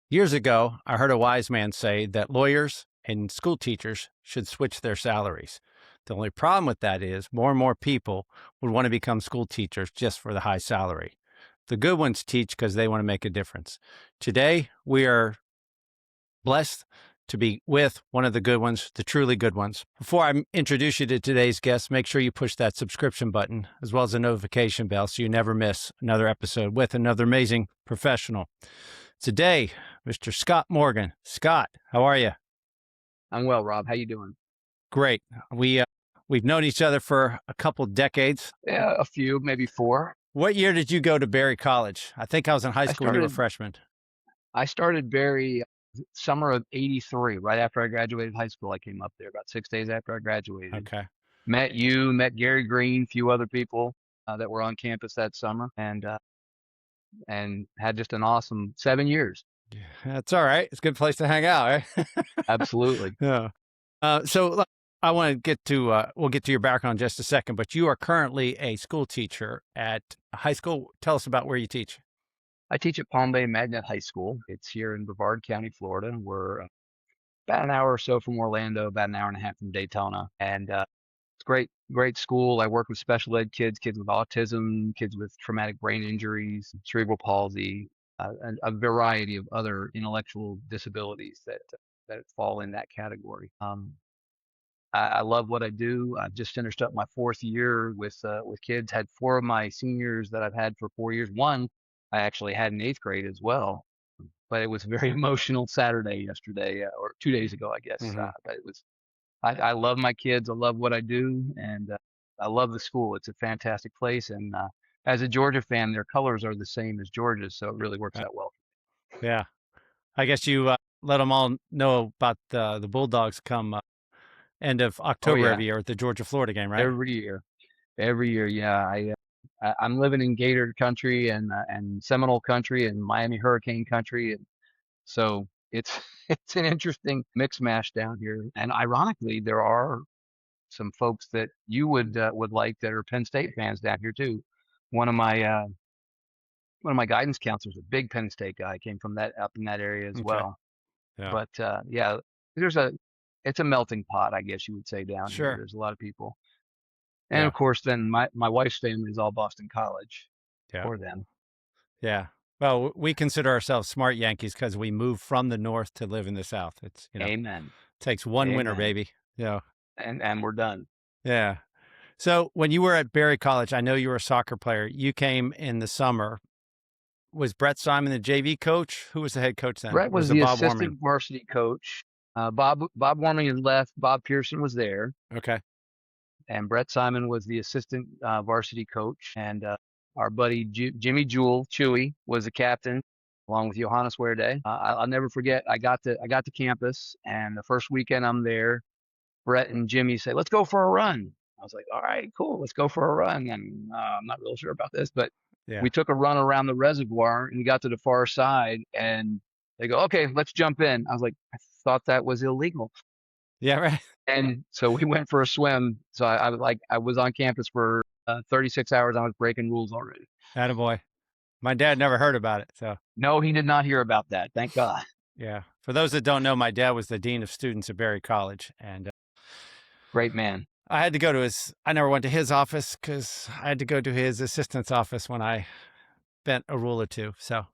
Years ago, I heard a wise man say that lawyers and school teachers should switch their salaries. The only problem with that is more and more people would want to become school teachers just for the high salary. The good ones teach because they want to make a difference. Today, we are blessed to be with one of the good ones, the truly good ones. Before I introduce you to today's guest, make sure you push that subscription button as well as the notification bell so you never miss another episode with another amazing professional. Today, Mr. Scott Morgan. Scott, how are you? I'm well, Rob. How you doing? Great. We've known each other for a couple decades. Yeah, a few, maybe four. What year did you go to Berry College? I think I was in high I school when you were a started freshman. I started Barry summer of '83, right after I graduated high school. I came up there about 6 days after I graduated. Okay. Met you, met Gary Green, a few other people that were on campus that summer, and had just an awesome 7 years. Yeah, that's all right. It's a good place to hang out, right? Absolutely. Yeah. I want to get to, we'll get to your background in just a second, but you are currently a school teacher at a high school. Tell us about where you teach. I teach at Palm Bay Magnet High School. It's here in Brevard County, Florida. We're about an hour or so from Orlando, about an hour and a half from Daytona, and it's great school. I work with special ed kids, kids with autism, kids with traumatic brain injuries, cerebral palsy, and a variety of other intellectual disabilities that fall in that category. I love what I do. I've just finished up my fourth year with kids. Had four of my seniors that I've had for 4 years. One I actually had in eighth grade as well, but it was a very emotional Saturday yesterday, or 2 days ago, I guess. Mm-hmm. But it was. I love my kids. I love what I do, and I love the school. It's a fantastic place, and as a Georgia fan, their colors are the same as Georgia's, so it really works out well. Yeah. I guess you let them all know about the Bulldogs come end of Oh October yeah, every year at the Georgia-Florida game, right? every year, every year. Yeah, I'm living in Gator country and Seminole country and Miami Hurricane country, and so it's it's an interesting mix mash down here. And ironically, there are some folks that you would like that are Penn State fans down here too. One of my uh, one of my guidance counselors, a big Penn State guy, came from that up in that area as Okay. well. Yeah. But yeah, there's a it's a melting pot, I guess you would say down here. Sure. There's a lot of people, and Yeah. of course, then my wife's family is all Boston College Yeah. for them. Yeah. Well, we consider ourselves smart Yankees because we moved from the North to live in the South. It's, Amen, takes one winner, amen, baby. Yeah. and we're done. Yeah. So when you were at Berry College, I know you were a soccer player. You came in the summer. Was Brett Simon the JV coach? Who was the head coach then? Brett Or was was it the Bob Warming? assistant varsity coach. Bob Warming had left. Bob Pearson was there, Okay. and Brett Simon was the assistant varsity coach. And our buddy Jimmy Jewell Chewy was the captain, along with Johannes Werde. I'll never forget. I got to campus, and the first weekend I'm there, Brett and Jimmy say, "Let's go for a run." I was like, "All right, cool, let's go for a run." And I'm not real sure about this, but Yeah. we took a run around the reservoir and we got to the far side, and they go, "Okay, let's jump in." I was like, "I thought that was illegal." Yeah. Right. And so we went for a swim. So I was on campus for 36 hours. I was breaking rules already. Attaboy. My dad never heard about it. So, No, he did not hear about that. Thank God. yeah. For those that don't know, my dad was the dean of students at Berry College. And Great man. I had to go to I never went to his office because I had to go to his assistant's office when I bent a rule or two. So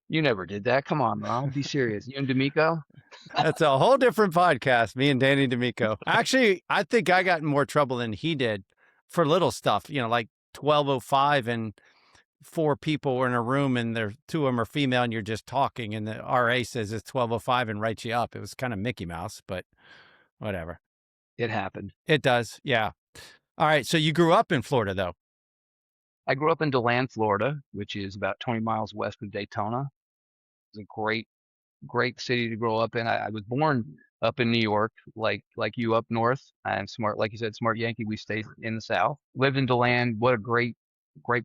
You never did that. Come on, Ron. Be serious. You and D'Amico? that's a whole different podcast, me and Danny D'Amico. Actually, I think I got in more trouble than he did for little stuff, like 12:05 and four people were in a room and two of them are female and you're just talking and the RA says it's 12:05 and writes you up. It was kind of Mickey Mouse, but whatever. It happened. It does. Yeah. All right. So you grew up in Florida though. I grew up in DeLand, Florida, which is about 20 miles west of Daytona. It's a great city to grow up in. I was born up in New York, like you up north. I'm smart, like you said, smart Yankee. We stayed in the South. Lived in DeLand. What a great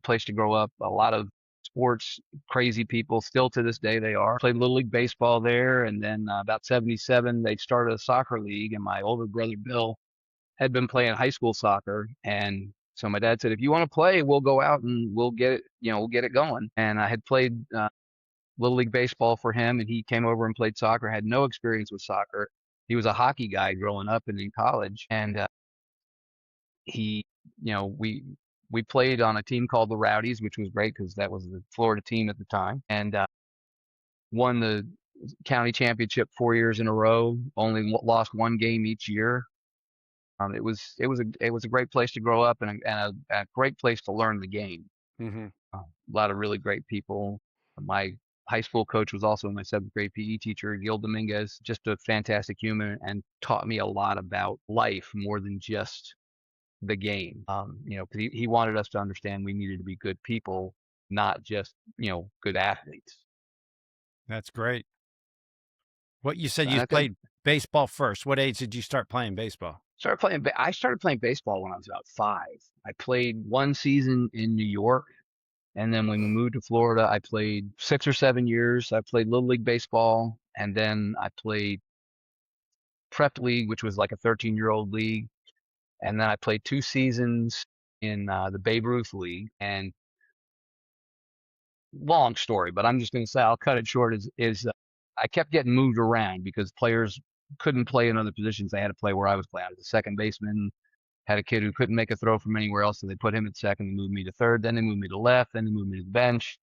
place to grow up. A lot of sports, crazy people. Still to this day, they are. Played Little League baseball there, and then about '77, they started a soccer league, and my older brother Bill had been playing high school soccer, and so my dad said, "If you want to play, we'll go out and we'll get it, we'll get it going." And I had played Little League baseball for him, and he came over and played soccer. Had no experience with soccer. He was a hockey guy growing up and in college, and he, we played on a team called the Rowdies, which was great because that was the Florida team at the time, and won the county championship 4 years in a row. Only lost one game each year. It was a great place to grow up and a great place to learn the game. Hmm. A lot of really great people. My high school coach was also my seventh grade PE teacher, Gil Dominguez, just a fantastic human and taught me a lot about life more than just the game. Because he wanted us to understand we needed to be good people, not just, good athletes. That's great. What you said So, and you I think played baseball first. What age did you start playing baseball? I started playing baseball when I was about 5. I played one season in New York. And then when we moved to Florida, I played 6 or 7 years. I played Little League baseball, and then I played Prep League, which was like a 13-year-old league. And then I played 2 seasons in the Babe Ruth League. And long story, but I'm just going to say I'll cut it short. Is I kept getting moved around because players couldn't play in other positions. They had to play where I was playing. I was a second baseman. Had a kid who couldn't make a throw from anywhere else, so they put him at second and moved me to third. Then they moved me to left. Then they moved me to the bench.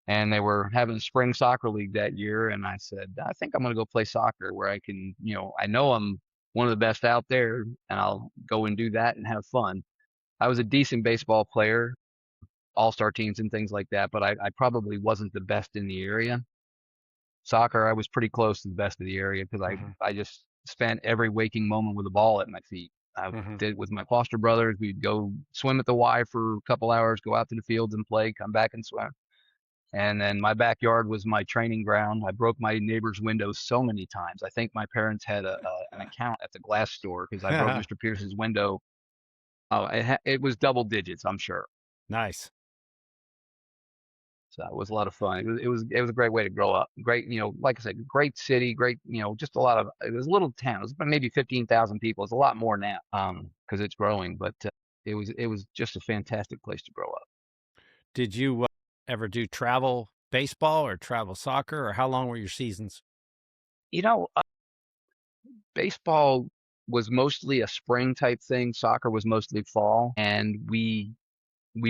And they were having a spring soccer league that year. And I said, I think I'm going to go play soccer where I can, I know I'm one of the best out there and I'll go and do that and have fun. I was a decent baseball player, all-star teams and things like that, but I probably wasn't the best in the area. Soccer, I was pretty close to the best of the area because Hmm. I just spent every waking moment with a ball at my feet. I Hmm. did with my foster brothers. We'd go swim at the Y for a couple hours, go out to the fields and play, come back and swim. And then my backyard was my training ground. I broke my neighbor's windows so many times. I think my parents had an account at the glass store because I broke Mr. Pierce's window. Oh, it was double digits, I'm sure. Nice. So it was a lot of fun. It was a great way to grow up. Great, like I said, great city, great, just a lot of. It was a little town. It was maybe 15,000 people. It's a lot more now, because it's growing. But it was just a fantastic place to grow up. Did you ever do travel baseball or travel soccer, or how long were your seasons? You know, baseball was mostly a spring type thing. Soccer was mostly fall, and we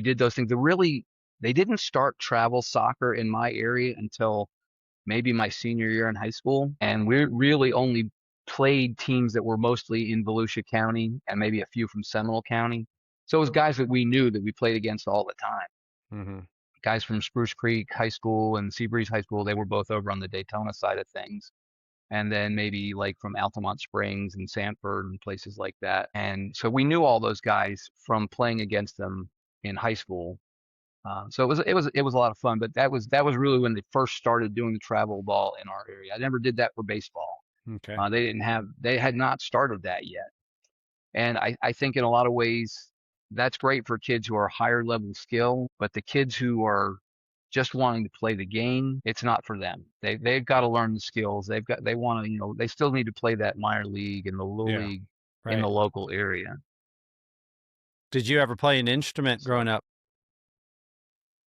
did those things. They didn't start travel soccer in my area until maybe my senior year in high school, and we really only played teams that were mostly in Volusia County and maybe a few from Seminole County. So it was guys that we knew that we played against all the time. Hmm. Guys from Spruce Creek High School and Seabreeze High School, they were both over on the Daytona side of things. And then maybe like from Altamont Springs and Sanford and places like that. And so we knew all those guys from playing against them in high school. So it was a lot of fun, but that was really when they first started doing the travel ball in our area. I never did that for baseball. Okay. They had not started that yet. And I think in a lot of ways that's great for kids who are higher level skill, but the kids who are just wanting to play the game, it's not for them. They've got to learn the skills. They want to, they still need to play that minor league and the little Yeah. league in Right. the local area. Did you ever play an instrument So growing up?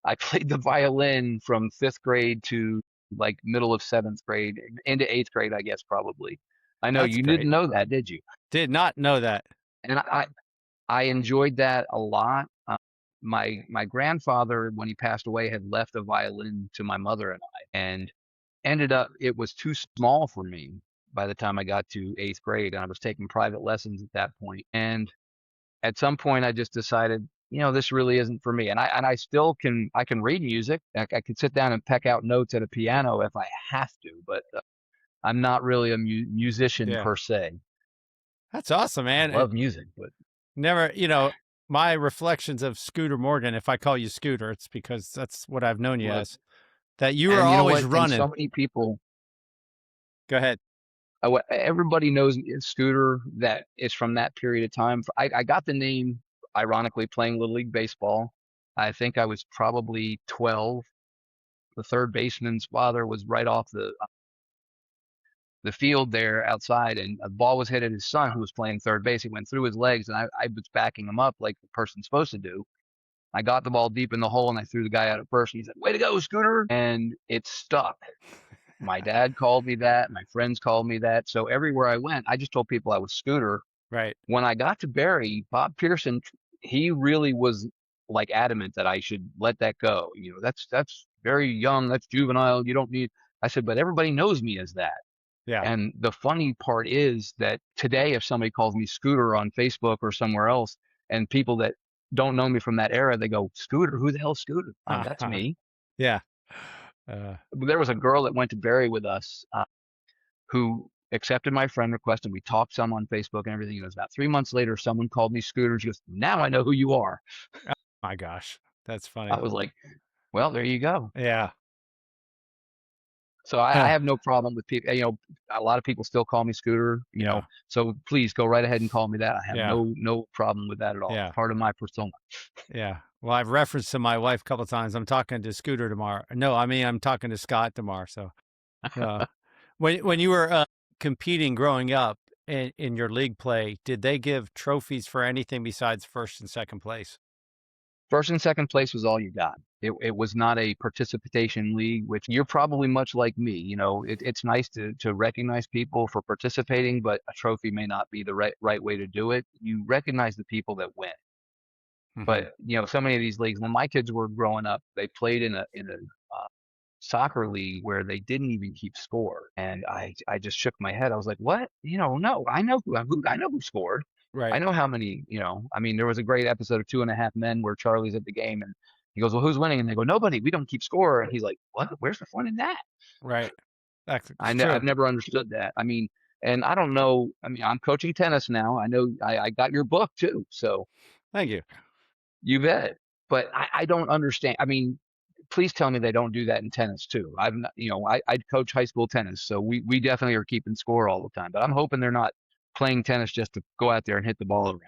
I played the violin from 5th grade to like middle of 7th grade into 8th grade, I guess probably. I know That's you didn't great. know that, did you? Did not know that. And I enjoyed that a lot. My grandfather, when he passed away, had left a violin to my mother and I, and ended up it was too small for me by the time I got to 8th grade, and I was taking private lessons at that point. And at some point, I just decided, this really isn't for me. And I still I can read music. I could sit down and peck out notes at a piano if I have to, but I'm not really a musician Yeah. per se. That's awesome, I man. love music, but Never, my reflections of Scooter Morgan, if I call you Scooter, it's because that's what I've known you look, as, that you were and you know always what? And running. so many people, Go ahead. everybody knows Scooter that is from that period of time. I got the name ironically playing Little League baseball. I think I was probably 12. The third baseman's father was right off the field there outside, and a ball was hit at his son who was playing third base. It went through his legs, and I was backing him up like the person's supposed to do. I got the ball deep in the hole and I threw the guy out at first. And he said, "Way to go, Scooter!" And it stuck. My dad called me that. My friends called me that. So everywhere I went, I just told people I was Scooter. Right. When I got to Barry, Bob Pearson, he really was like adamant that I should let that go. That's very young. That's juvenile. You don't need. I said, but everybody knows me as that. Yeah. And the funny part is that today, if somebody calls me Scooter on Facebook or somewhere else, and people that don't know me from that era, they go, "Scooter, who the hell's Scooter?" That's me. Yeah. Uh, There was a girl that went to Barry with us who accepted my friend request, and we talked some on Facebook and everything. It was about 3 months later, someone called me Scooter. She goes, "Now I know who you are." oh my gosh. That's I funny. was like, "Well, there you go." Yeah. So I have no problem with people. A lot of people still call me Scooter. Yeah. So please go right ahead and call me that. I have Yeah. no problem with that at all. It's Yeah. part of my persona. Yeah. Well, I've referenced to my wife a couple of times. I'm talking to Scooter tomorrow. No, I mean I'm talking to Scott tomorrow. So, uh, when you were competing growing up in your league play, did they give trophies for anything besides first and second place? First and second place was all you got. It was not a participation league, which you're probably much like me. It's nice to recognize people for participating, but a trophy may not be the right way to do it. You recognize the people that win. Hmm. But so many of these leagues, when my kids were growing up, they played in a soccer league where they didn't even keep score, and I just shook my head. I was like, "What? No, I know who scored. I Right. know how many. I mean, there was a great episode of Two and a Half Men where Charlie's at the game and he goes, "Well, who's winning?" And they go, "Nobody. We don't keep score." And he's like, "What? Where's the fun in that?" Right. That's true. I've never understood that. I mean, and I don't know. I mean, I'm coaching tennis now. I know I got your book too, so Thank you. you bet. But I don't understand. I mean, please tell me they don't do that in tennis too. I've not, I coach high school tennis, so we definitely are keeping score all the time. But I'm hoping they're not playing tennis just to go out there and hit the ball around.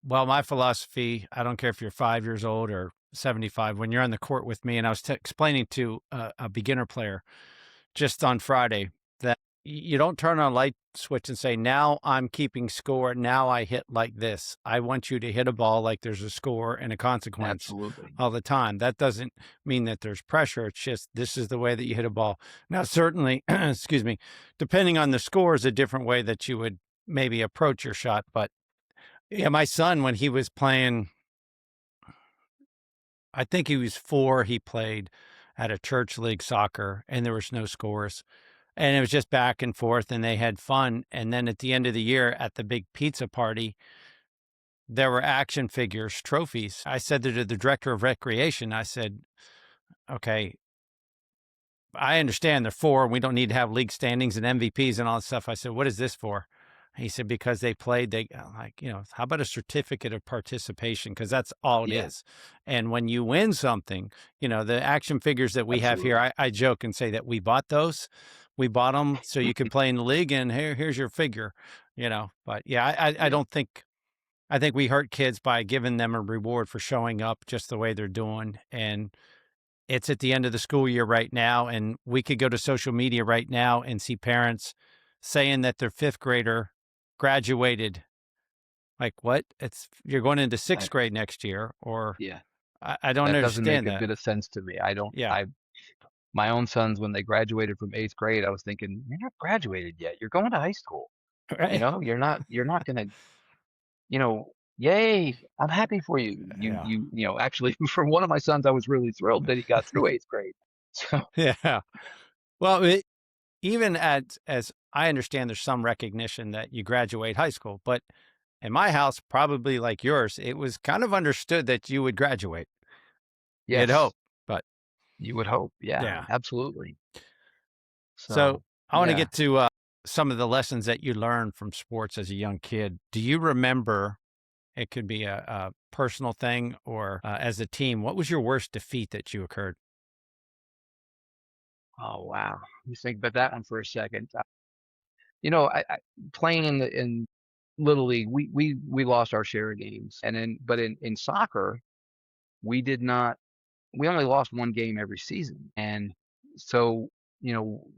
Well, my philosophy, I don't care if you're 5 years old or 75, when you're on the court with me, and I was explaining to a beginner player just on Friday that you don't turn on a light switch and say, now I'm keeping score. Now I hit like this. I want you to hit a ball like there's a score and a consequence Absolutely. all the time. That doesn't mean that there's pressure. It's just, this is the way that you hit a ball. Now, certainly, excuse me, depending on the score is a different way that you would maybe approach your shot. But yeah, my son, when he was playing, I think he was 4, he played at a church league soccer and there was no scores. And it was just back and forth and they had fun. And then at the end of the year at the big pizza party, there were action figures, trophies. I said to the director of recreation, I said, okay, I understand they're 4 and we don't need to have league standings and MVPs and all that stuff. I said, what is this for? He said, because they played, I'm like, how about a certificate of participation? Because that's all it Yeah, is. And when you win something, the action figures that we have here, absolutely. I joke and say that we bought those. We bought them so you could play in the league and here's your figure. But yeah, I Yeah, don't think, I think we hurt kids by giving them a reward for showing up just the way they're doing. And it's at the end of the school year right now, and we could go to social media right now and see parents saying that their 5th grader graduated. Like, what? You're going into 6th that, grade next year, or yeah, I don't that doesn't make understand a that. bit of sense to me. I don't. Yeah. My own sons, when they graduated from 8th grade, I was thinking, you're not graduated yet. You're going to high school. Right. You're not gonna, yay, I'm happy for you. Yeah. Actually, for one of my sons, I was really thrilled that he got through 8th grade. So Yeah. Well, even as I understand, there's some recognition that you graduate high school, but in my house, probably like yours, it was kind of understood that you would graduate. You'd yes, hope, but you would hope. Yeah, yeah. absolutely. So So I want to yeah. get to some of the lessons that you learned from sports as a young kid. Do you remember? It could be a personal thing or as a team. What was your worst defeat that you occurred? Oh wow. You think about that one for a second. I playing in Little League, we lost our share of games, and in soccer, we did not. We only lost one game every season, and so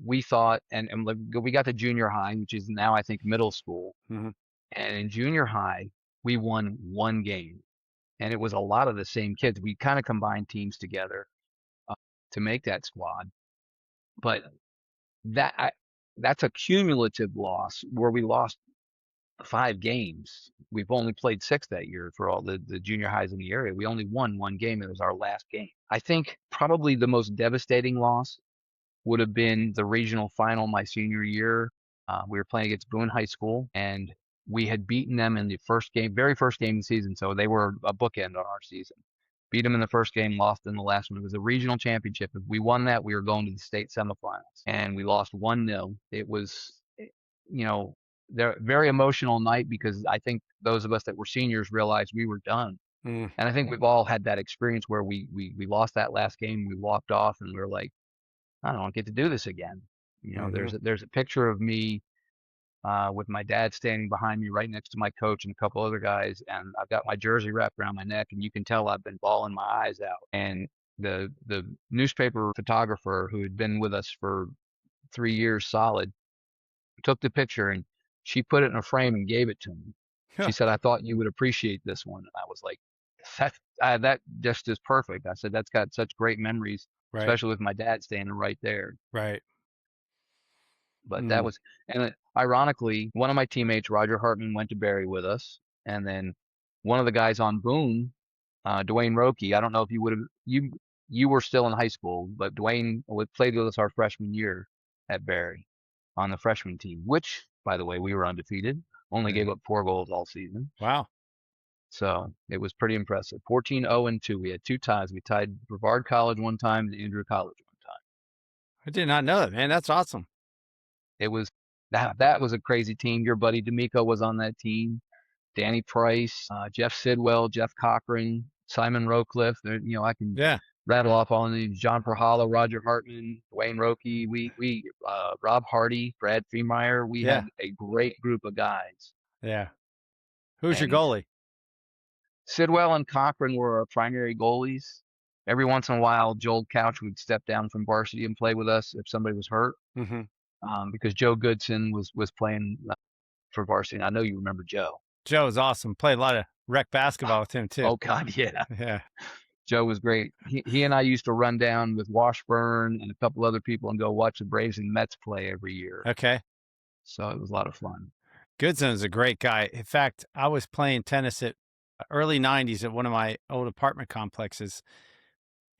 we thought, and like, we got to junior high, which is now I think middle school, Hmm. and in junior high we won one game, and it was a lot of the same kids. We kind of combined teams together uh, to make that squad, but that I, that's a cumulative loss where we lost 5 games. We've only played 6 that year for all the junior highs in the area. We only won one game. It was our last game. I think probably the most devastating loss would have been the regional final my senior year. We were playing against Boone High School, and we had beaten them in the first game, very first game of the season. So they were a bookend on our season. Beat them in the first game, lost in the last one. It was a regional championship. If we won that, we were going to the state semifinals, and we lost 1-0. It was, you know, they're very emotional night because I think those of us that were seniors realized we were done. Mm. And I think we've all had that experience where we lost that last game, we walked off, and we are like, I don't get to do this again. Hmm. There's a picture of me with my dad standing behind me right next to my coach and a couple other guys, and I've got my jersey wrapped around my neck, and you can tell I've been bawling my eyes out. And the newspaper photographer who had been with us for 3 years solid took the picture and she put it in a frame and gave it to me. She said, "I thought you would appreciate this one." And I was like, that just is perfect. I said, "That's got such great memories, Right. especially with my dad standing right there." Right. But that Mm. was, and ironically, one of my teammates, Roger Hartman, went to Barry with us, and then one of the guys on Boone, Dwayne Rokey. I don't know if you would have you were still in high school, but Dwayne played with us our freshman year at Barry on the freshman team, which, by the way, we were undefeated. Only Yeah. gave up 4 goals all season. Wow. So it was pretty impressive. 14-0-2. We had 2 ties. We tied Brevard College one time and Andrew College one time. I did not know that, man. That's awesome. It was that was a crazy team. Your buddy D'Amico was on that team. Danny Price, Jeff Sidwell, Jeff Cochran, Simon Rowcliffe. I can Yeah. rattle off all the names. John Perhala, Roger Hartman, Dwayne Rokey. We Rob Hardy, Brad Freemeyer. We Yeah. had a great group of guys. Yeah. Who's your And goalie? Sidwell and Cochran were our primary goalies. Every once in a while, Joel Couch would step down from varsity and play with us if somebody was hurt, Hmm. because Joe Goodson was playing for varsity. I know you remember Joe. Joe is awesome. Played a lot of rec basketball with him too. Oh God, yeah. Yeah. Joe was great. He and I used to run down with Washburn and a couple other people and go watch the Braves and Mets play every year. Okay. So it was a lot of fun. Goodson is a great guy. In fact, I was playing tennis at early 90s at one of my old apartment complexes,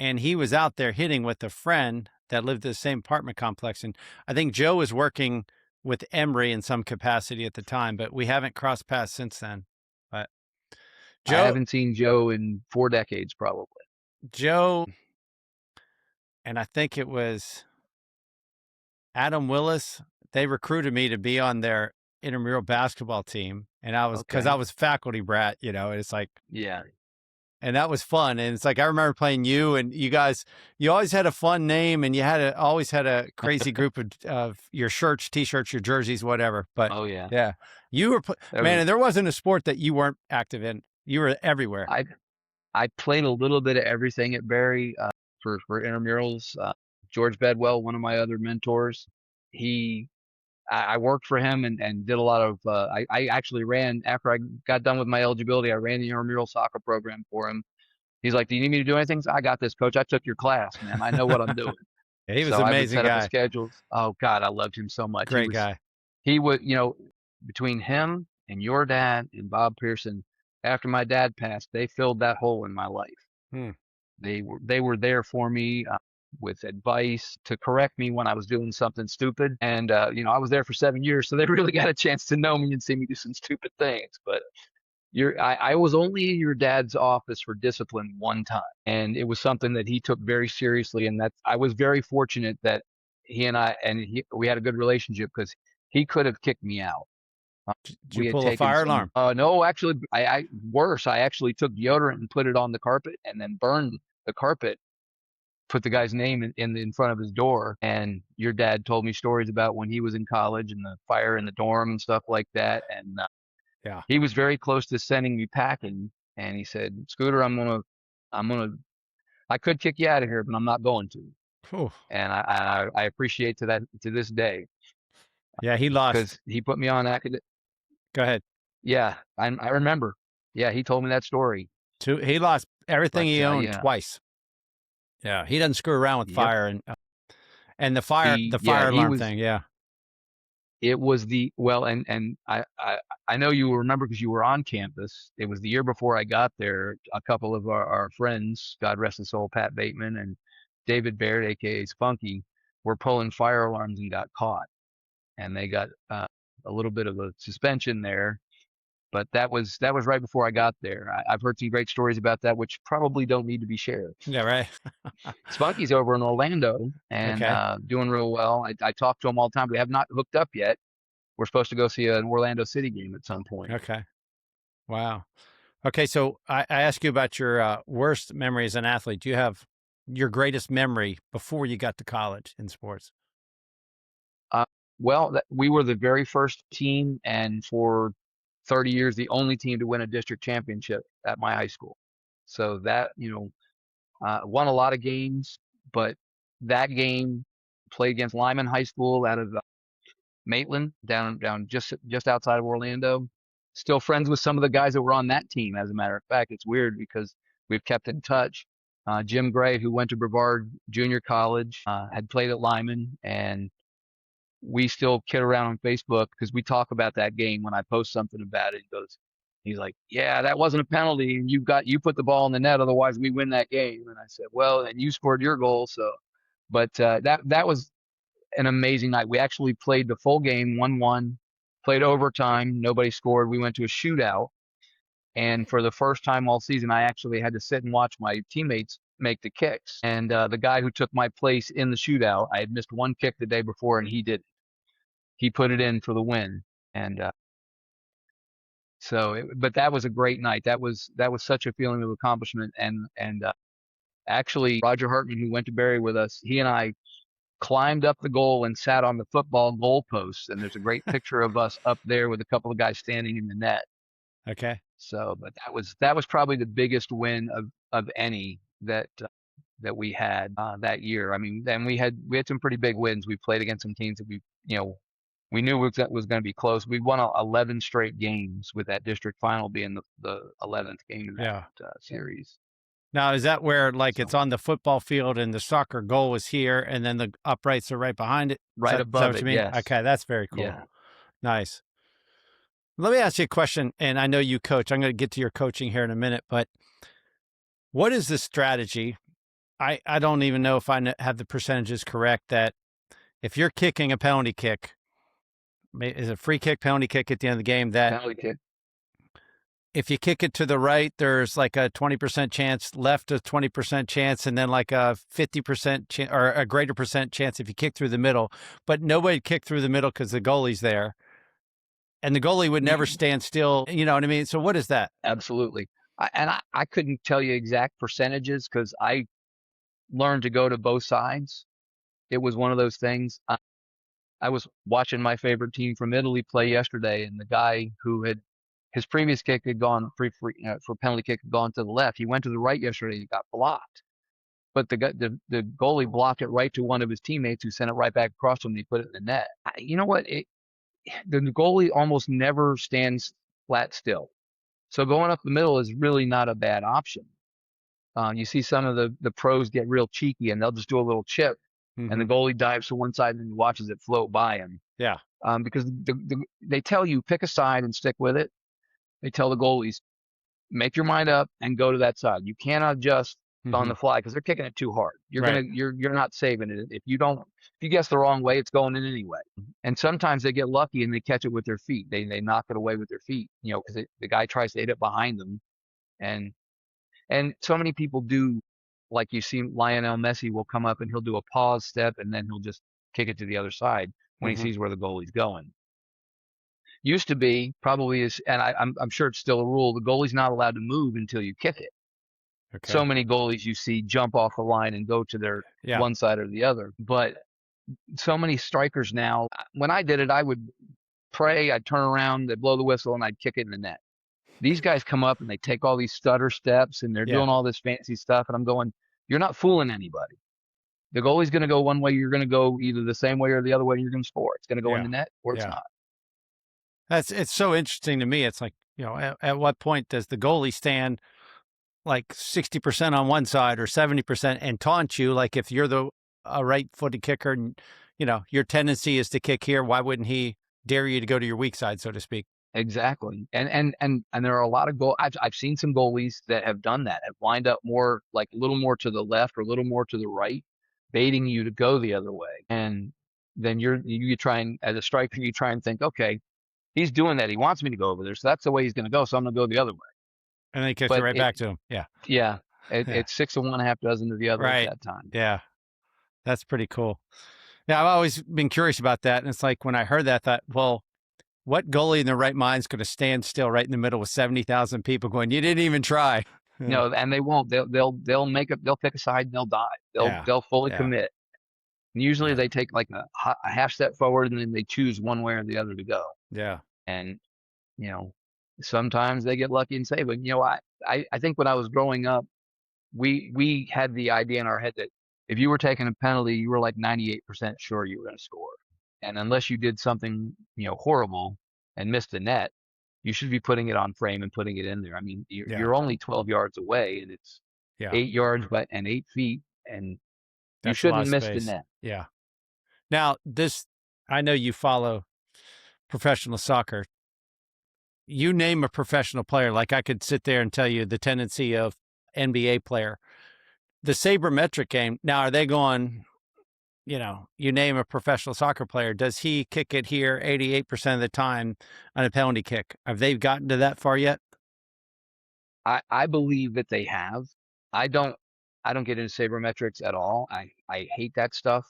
and he was out there hitting with a friend that lived in the same apartment complex. And I think Joe was working with Emory in some capacity at the time, but we haven't crossed paths since then. But I Joe, haven't seen Joe in 4 decades probably. Joe, and I think it was Adam Willis, they recruited me to be on their intramural basketball team. And I was, because I Okay. was faculty brat, it's like, Yeah. and that was fun. And it's like, I remember playing you and you guys, you always had a fun name and you always had a crazy group of your shirts, t-shirts, your jerseys, whatever. But Oh yeah. yeah, you were, There man, was and there wasn't a sport that you weren't active in. You were everywhere. I I played a little bit of everything at Barry for intramurals. George Bedwell, one of my other mentors, he I worked for him and did a lot of. I actually ran after I got done with my eligibility. I ran the intramural soccer program for him. He's like, "Do you need me to do anything?" I got this, coach. I took your class, man. I know what I'm doing. He was So an I would amazing set up the guy. schedules. Oh God, I loved him so much. Great guy. He would, between him and your dad and Bob Pearson, after my dad passed, they filled that hole in my life. Hmm. They were there for me with advice to correct me when I was doing something stupid. And I was there for 7 years, so they really got a chance to know me and see me do some stupid things. But I was only in your dad's office for discipline one time, and it was something that he took very seriously. And that I was very fortunate that we had a good relationship because he could have kicked me out. Did you We had pull a taken fire some. alarm? No, actually, worse. I actually took deodorant and put it on the carpet, and then burned the carpet. Put the guy's name in front of his door. And your dad told me stories about when he was in college and the fire in the dorm and stuff like that. And Yeah. he was very close to sending me packing. And he said, "Scooter, I'm gonna, I could kick you out of here, but I'm not going to." Whew. And I appreciate to this day Yeah, he lost. because he put me on academic. Go ahead. Yeah, I remember. Yeah, he told me that story. He lost everything But, he owned yeah. twice. Yeah, he doesn't screw around with Yep. fire, and the fire He alarm was thing, yeah. it was the well, and I know you will remember because you were on campus. It was the year before I got there. A couple of our friends, God rest his soul, Pat Bateman and David Baird, aka Spunky, were pulling fire alarms and got caught, and they got a little bit of a suspension there. But that was right before I got there. I've heard some great stories about that, which probably don't need to be shared. Yeah, right. Spunky's over in Orlando and Okay, doing real well. I talk to him all the time. We have not hooked up yet. We're supposed to go see an Orlando City game at some point. okay. Wow. Okay, so I asked you about your, worst memory as an athlete. Do you have your greatest memory before you got to college in sports? Uh, well, we were the very first team, and for 30 years, the only team to win a district championship at my high school. So that, won a lot of games, but that game played against Lyman High School out of Maitland, down just outside of Orlando. Still friends with some of the guys that were on that team. As a matter of fact, it's weird because we've kept in touch. Jim Gray, who went to Brevard Junior College, had played at Lyman, and we still kid around on Facebook because we talk about that game when I post something about it. He's like, "Yeah, that wasn't a penalty, and you put the ball in the net, otherwise we win that game." And I said, "Well, and you scored your goal, so." But that was an amazing night. We actually played the full game, 1-1, played overtime, nobody scored. We went to a shootout, and for the first time all season, I actually had to sit and watch my teammates make the kicks. And the guy who took my place in the shootout, I had missed one kick the day before, and he did. He put it in for the win, and but that was a great night. That was such a feeling of accomplishment, and actually Roger Hartman, who went to Barry with us, he and I climbed up the goal and sat on the football goalposts. And there's a great picture of us up there with a couple of guys standing in the net. Okay. So, but that was probably the biggest win of any that we had that year. I mean, then we had some pretty big wins. We played against some teams that we knew was going to be close. We won 11 straight games, with that district final being the 11th game in that Yeah. series. Now, is that where, like, it's So on the football field and the soccer goal is here and then the uprights are right behind it? right Is that above what you it, mean? yes, Okay, that's very cool. yeah. Nice. Let me ask you a question, and I know you coach. I'm going to get to your coaching here in a minute, but what is the strategy? I don't even know if have the percentages correct, that if you're kicking a penalty kick, is it free kick, penalty kick at the end of the game, that Penalty kick. if you kick it to the right, there's like a 20% chance, left a 20% chance, and then like a 50% chance or a greater percent chance if you kick through the middle. But nobody kicked through the middle because the goalie's there. And the goalie would never We stand still. You know what I mean? So what is that? Absolutely. I couldn't tell you exact percentages because I learned to go to both sides. It was one of those things. I was watching my favorite team from Italy play yesterday, and the guy who had his previous kick had gone for penalty kick had gone to the left. He went to the right yesterday. He got blocked, but the goalie blocked it right to one of his teammates, who sent it right back across to him. And he put it in the net. You know what? The goalie almost never stands flat still. So going up the middle is really not a bad option. You see some of the pros get real cheeky, and they'll just do a little chip, and the Hmm. goalie dives to one side and watches it float by him. Yeah. Because they tell you pick a side and stick with it. They tell the goalies, make your mind up and go to that side. You cannot adjust on Hmm. the fly because they're kicking it too hard. Right. You're not saving it. If you guess the wrong way, it's going in anyway. And sometimes they get lucky and they catch it with their feet. They knock it away with their feet, because the guy tries to hit it behind them, and so many people do, like you see Lionel Messi will come up and he'll do a pause step and then he'll just kick it to the other side when he Hmm. sees where the goalie's going. Used to be probably is, and I'm sure it's still a rule. The goalie's not allowed to move until you kick it. So Okay. many goalies you see jump off the line and go to their Yeah. one side or the other. But so many strikers now, when I did it, I would pray, I'd turn around, they'd blow the whistle, and I'd kick it in the net. These guys come up and they take all these stutter steps and they're Yeah. doing all this fancy stuff. And I'm going, you're not fooling anybody. The goalie's going to go one way. You're going to go either the same way or the other way. You're going to score. It's going to go in Yeah. the net or it's Yeah. not. It's so interesting to me. It's like, at what point does the goalie stand like 60% on one side or 70% and taunt you. Like if you're the a right-footed kicker and your tendency is to kick here, why wouldn't he dare you to go to your weak side, so to speak? Exactly. And there are a lot of I've seen some goalies that have done that, have lined up more like a little more to the left or a little more to the right, baiting you to go the other way. And then you try and as a striker, you try and think, okay, he's doing that. He wants me to go over there. So that's the way he's gonna go. So I'm gonna go the other way. And then he kicks it But right back to him. Yeah. yeah, Yeah. it's 6 of one, half dozen of the other at Right. that time. Yeah. That's pretty cool. Yeah, I've always been curious about that. And it's like when I heard that, I thought, well, what goalie in their right mind is going to stand still right in the middle with 70,000 people going, you didn't even try? Yeah. No, and they won't. They'll pick a side and they'll dive. Yeah. They'll fully Yeah. commit. And usually Yeah. they take like a half step forward and then they choose one way or the other to go. Yeah. And you know, sometimes they get lucky and save. But I think when I was growing up, we had the idea in our head that if you were taking a penalty, you were like 98% sure you were going to score. And unless you did something, horrible and missed the net, you should be putting it on frame and putting it in there. I mean, Yeah. you're only 12 yards away and it's Yeah. 8 yards, but and 8 feet, and you That's a lot shouldn't of miss the space. net. Yeah. Now, I know you follow professional soccer. You name a professional player, like I could sit there and tell you the tendency of NBA player. The sabermetric game, now are they going, you name a professional soccer player, does he kick it here 88% of the time on a penalty kick? Have they gotten to that far yet? I believe that they have. I don't I don't get into sabermetrics at all. I hate that stuff.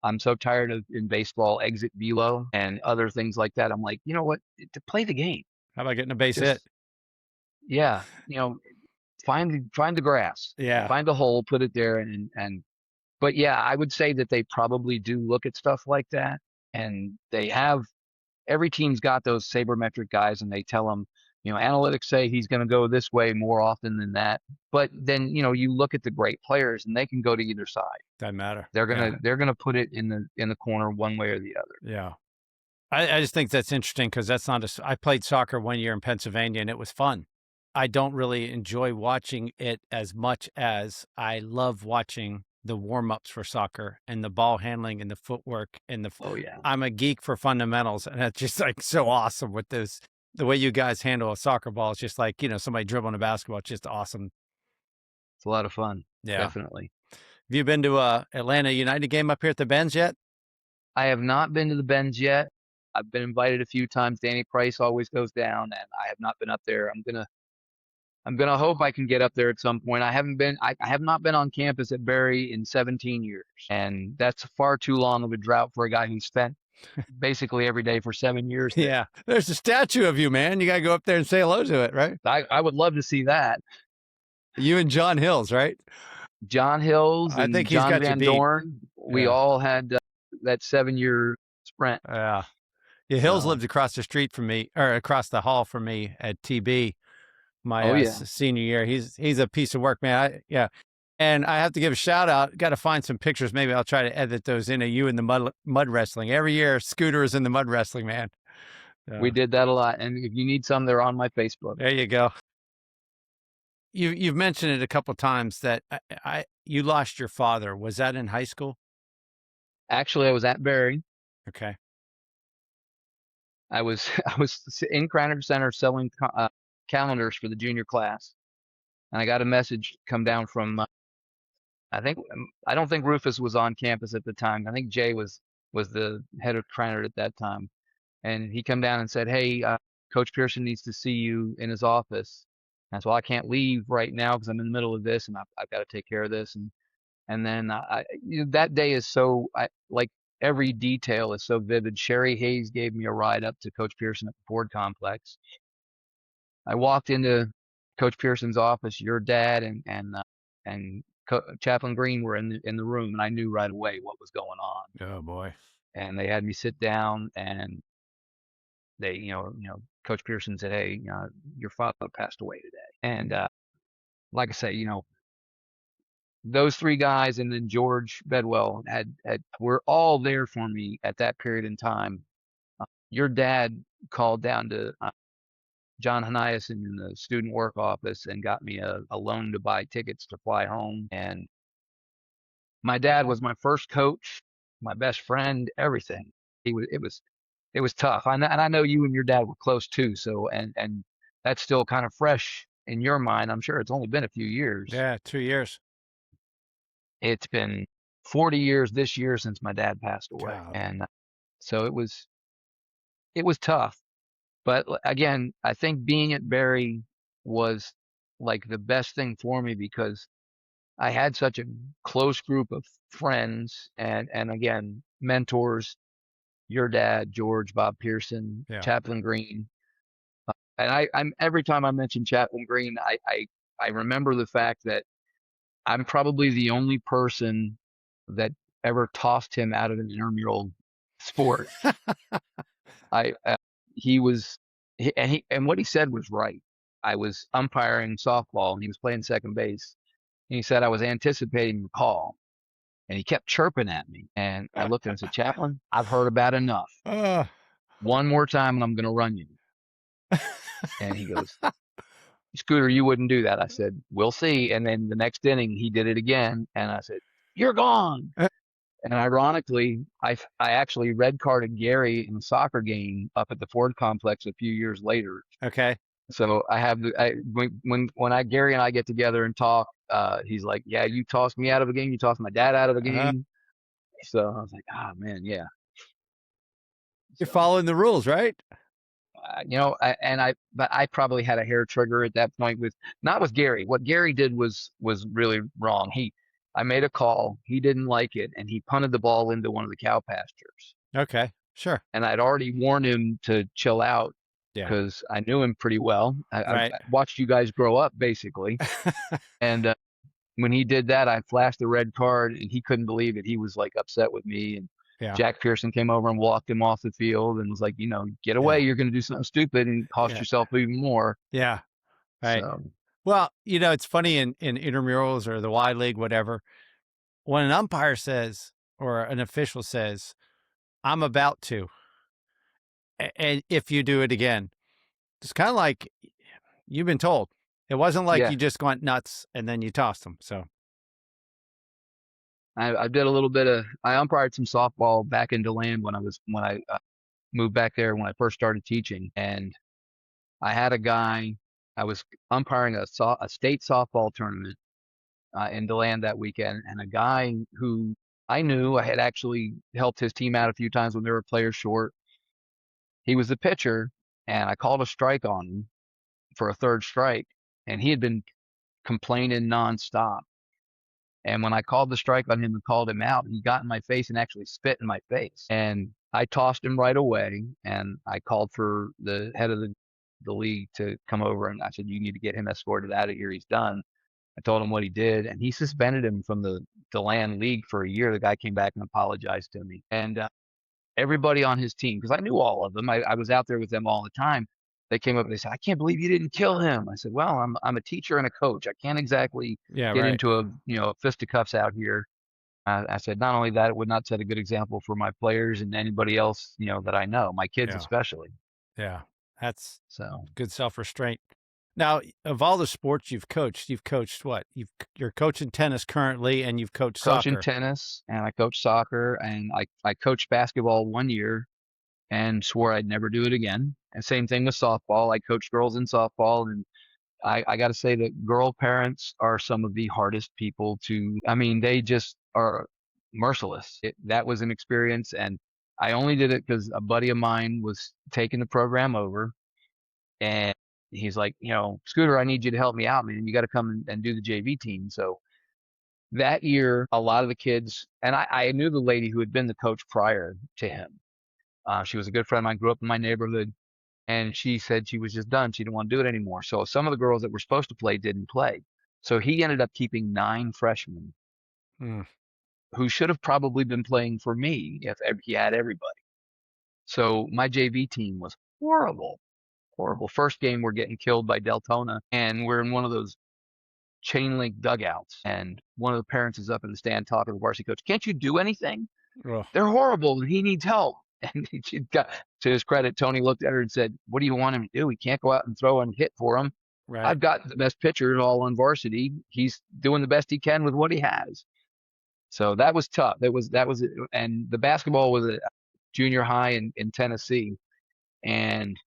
I'm so tired of in baseball exit velo and other things like that. I'm like, you know what? To play the game, How about getting a base hit? just yeah, find the grass, Yeah. find a hole, put it there, and. But yeah, I would say that they probably do look at stuff like that, and they have every team's got those sabermetric guys, and they tell them, analytics say he's going to go this way more often than that. But then you look at the great players, and they can go to either side. Doesn't matter. They're Yeah. gonna put it in the corner one way or the other. Yeah. I just think that's interesting because that's not I played soccer 1 year in Pennsylvania and it was fun. I don't really enjoy watching it as much as I love watching the warm-ups for soccer and the ball handling and the footwork and Oh yeah, I'm a geek for fundamentals and it's just like so awesome with this. The way you guys handle a soccer ball is just like, somebody dribbling a basketball. It's just awesome. it's a lot of fun. Yeah. Definitely. Have you been to a Atlanta United game up here at the Benz yet? I have not been to the Benz yet. I've been invited a few times. Danny Price always goes down, and I have not been up there. I'm gonna hope I can get up there at some point. I have not been on campus at Berry in 17 years, and that's far too long of a drought for a guy who spent basically every day for 7 years there. Yeah. There's a statue of you, man. You got to go up there and say hello to it, right? I would love to see that. You and John Hills, right? John Hills I and think he's John got you Van beat. Dorn, we Yeah. all had that 7-year sprint. Yeah. Yeah, Hills So, lived across the street from me, or across the hall from me at TB my oh yeah, senior year. He's a piece of work, man. Yeah. And I have to give a shout out. Got to find some pictures. Maybe I'll try to edit those in of you in the mud wrestling. Every year, Scooter is in the mud wrestling, man. we did that a lot. And if you need some, they're on my Facebook. There you go. You've mentioned it a couple times that you lost your father. Was that in high school? Actually, I was at Berry. Okay. I was I was in Craniger Center selling calendars for the junior class, and I got a message come down from I don't think Rufus was on campus at the time. I think Jay was the head of Craniger at that time, and he come down and said, "Hey, Coach Pearson needs to see you in his office." And so I can't leave right now because I'm in the middle of this, and I've got to take care of this. And then that day is like every detail is so vivid. Sherry Hayes gave me a ride up to Coach Pearson at the Ford Complex. I walked into Coach Pearson's office. Your dad and Chaplain Green were in the room, and I knew right away what was going on. Oh boy. And they had me sit down, and they, Coach Pearson said, "Hey, your father passed away today." And like I say, those three guys and then George Bedwell were all there for me at that period in time. Your dad called down to John Haniason in the student work office and got me a loan to buy tickets to fly home. And my dad was my first coach, my best friend, everything. It was tough. And I know you and your dad were close too. So, and that's still kind of fresh in your mind. I'm sure it's only been a few years. Yeah, 2 years. It's been 40 years this year since my dad passed away. Golly. And so it was tough. But again, I think being at Barry was like the best thing for me because I had such a close group of friends and again, mentors, your dad, George, Bob Pearson, Yeah. Chaplain Green. And I'm every time I mention Chaplain Green, I remember the fact that I'm probably the only person that ever tossed him out of an intramural sport. I he was and what he said was right. I was umpiring softball and he was playing second base. And he said I was anticipating the call. And he kept chirping at me. And I looked at him and said, Chaplain, I've heard about enough. Uh, One more time and I'm going to run you. And he goes, Scooter, you wouldn't do that. I said, we'll see. And then the next inning, he did it again. And I said, you're gone. And ironically, I actually red carded Gary in a soccer game up at the Ford complex a few years later. okay. So I have when Gary and I get together and talk, he's like, yeah, you tossed me out of a game. You tossed my dad out of a Uh, game. So I was like, oh man, yeah. you're So following the rules, right? but I probably had a hair trigger at that point with not with Gary. What Gary did was really wrong. I made a call. He didn't like it, and he punted the ball into one of the cow pastures. Okay. Sure. And I'd already warned him to chill out Yeah. because I knew him pretty well. I Right. watched you guys grow up, basically. And when he did that, I flashed the red card, and he couldn't believe it. He was like upset with me, and Yeah. Jack Pearson came over and walked him off the field and was like, get away. Yeah. You're going to do something stupid and cost Yeah. yourself even more. Yeah. Right. So, Well, it's funny in intramurals or the Y League, whatever, when an umpire says or an official says, I'm about to, and if you do it again, it's kind of like you've been told. It wasn't like yeah, you just went nuts and then you tossed them. So, I did a little bit I umpired some softball back in DeLand when I moved back there when I first started teaching. And I had a guy, I was umpiring a state softball tournament in DeLand that weekend. And a guy who I knew, I had actually helped his team out a few times when they were players short. He was the pitcher, and I called a strike on him for a third strike, and he had been complaining nonstop. And when I called the strike on him and called him out, he got in my face and actually spit in my face. And I tossed him right away, and I called for the head of the league to come over, and I said, you need to get him escorted out of here. He's done. I told him what he did, and he suspended him from the DeLand League for a year. The guy came back and apologized to me. And everybody on his team, because I knew all of them. I was out there with them all the time. They came up and they said, I can't believe you didn't kill him. I said, well, I'm a teacher and a coach. I can't exactly yeah, get right. into a fisticuffs out here. I said, not only that, it would not set a good example for my players and anybody else, that I know, my kids Yeah. especially. Yeah. That's So good self-restraint. Now, of all the sports you've coached what? You're coaching tennis currently and you've coached coaching soccer. tennis and I coach soccer and I coached basketball 1 year and swore I'd never do it again. And same thing with softball. I coached girls in softball, and I got to say that girl parents are some of the hardest people I mean, they just are merciless. That was an experience. And I only did it because a buddy of mine was taking the program over. And he's like, Scooter, I need you to help me out, man. You got to come and do the JV team. So that year, a lot of the kids, and I knew the lady who had been the coach prior to him. She was a good friend of mine, grew up in my neighborhood. And she said she was just done. She didn't want to do it anymore. So some of the girls that were supposed to play didn't play. So he ended up keeping 9 freshmen Mm. who should have probably been playing for me if he had everybody. So my JV team was horrible, horrible. First game, we're getting killed by Deltona, and we're in one of those chain link dugouts. And one of the parents is up in the stand talking to the varsity coach. Can't you do anything? Ugh. They're horrible, and he needs help. And she got, to his credit, Tony looked at her and said, "What do you want him to do? He can't go out and throw and hit for him. Right. I've got the best pitchers all on varsity. He's doing the best he can with what he has." So that was tough. That was, and the basketball was a junior high in Tennessee, and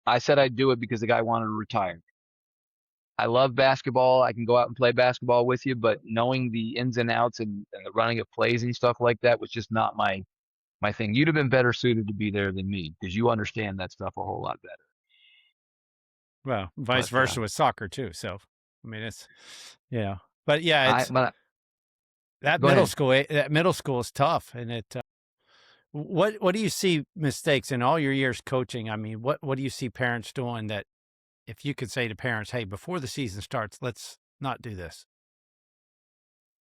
I said I'd do it because the guy wanted to retire. I love basketball. I can go out and play basketball with you, but knowing the ins and outs and the running of plays and stuff like that was just not my thing. You'd have been better suited to be there than me because you understand that stuff a whole lot better. Well, vice But versa with soccer too. So, I mean, it's, but yeah, I it's but that go ahead. that middle school is tough. And what do you see mistakes in all your years coaching? I mean, what do you see parents doing that if you could say to parents, hey, before the season starts, let's not do this?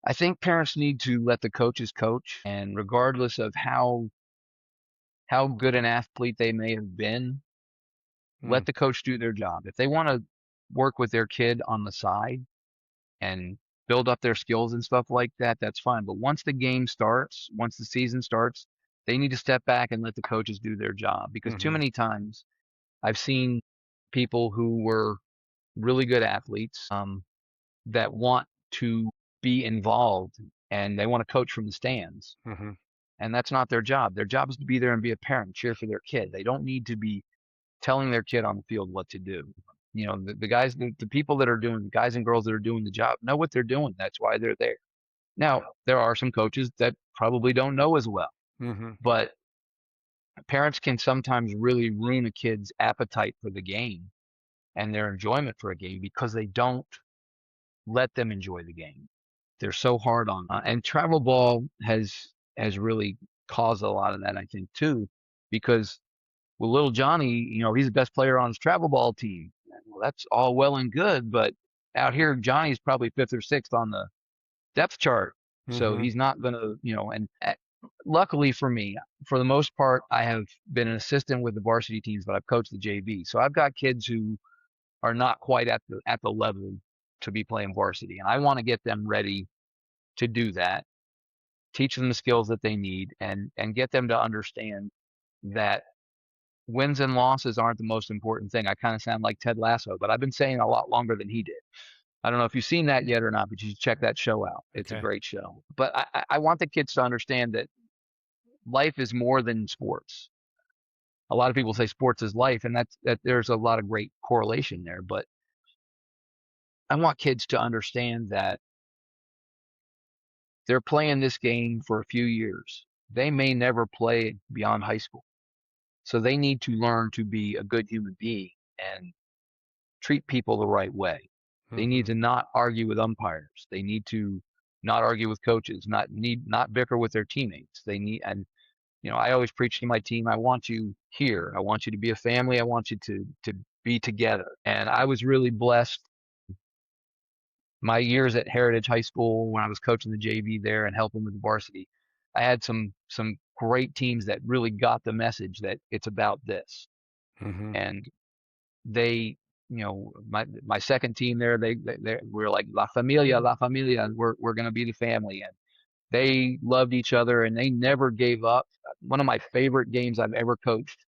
I think parents need to let the coaches coach, and regardless of how good an athlete they may have been, Mm, let the coach do their job. If they want to work with their kid on the side and build up their skills and stuff like that, that's fine. But once the game starts, once the season starts, they need to step back and let the coaches do their job because too hmm many times I've seen people who were really good athletes that want to be involved and they want to coach from the stands. hmm And that's not their job. Their job is to be there and be a parent, cheer for their kid. They don't need to be telling their kid on the field what to do. The guys, the people that are doing, the guys and girls that are doing the job know what they're doing. That's why they're there. Now, there are some coaches that probably don't know as well, hmm but parents can sometimes really ruin a kid's appetite for the game and their enjoyment for a game because they don't let them enjoy the game. They're so hard on, and travel ball has really caused a lot of that, I think, too, because well, little Johnny, he's the best player on his travel ball team. Well, that's all well and good, but out here, Johnny's probably fifth or sixth on the depth chart. So hmm he's not going to, and luckily for me, for the most part, I have been an assistant with the varsity teams, but I've coached the JV. So I've got kids who are not quite at the level to be playing varsity. And I want to get them ready to do that, teach them the skills that they need and get them to understand that wins and losses aren't the most important thing. I kind of sound like Ted Lasso, but I've been saying a lot longer than he did. I don't know if you've seen that yet or not, but you should check that show out. It's a Okay. great show. But I want the kids to understand that life is more than sports. A lot of people say sports is life, and that there's a lot of great correlation there. But I want kids to understand that they're playing this game for a few years. They may never play beyond high school. So they need to learn to be a good human being and treat people the right way. They need hmm to not argue with umpires. They need to not argue with coaches, not bicker with their teammates. They need and I always preach to my team, I want you here. I want you to be a family. I want you to be together. And I was really blessed my years at Heritage High School when I was coaching the JV there and helping with the varsity. I had some great teams that really got the message that it's about this. hmm And they, my second team there, they were like La Familia. We're gonna be the family, and they loved each other and they never gave up. One of my favorite games I've ever coached.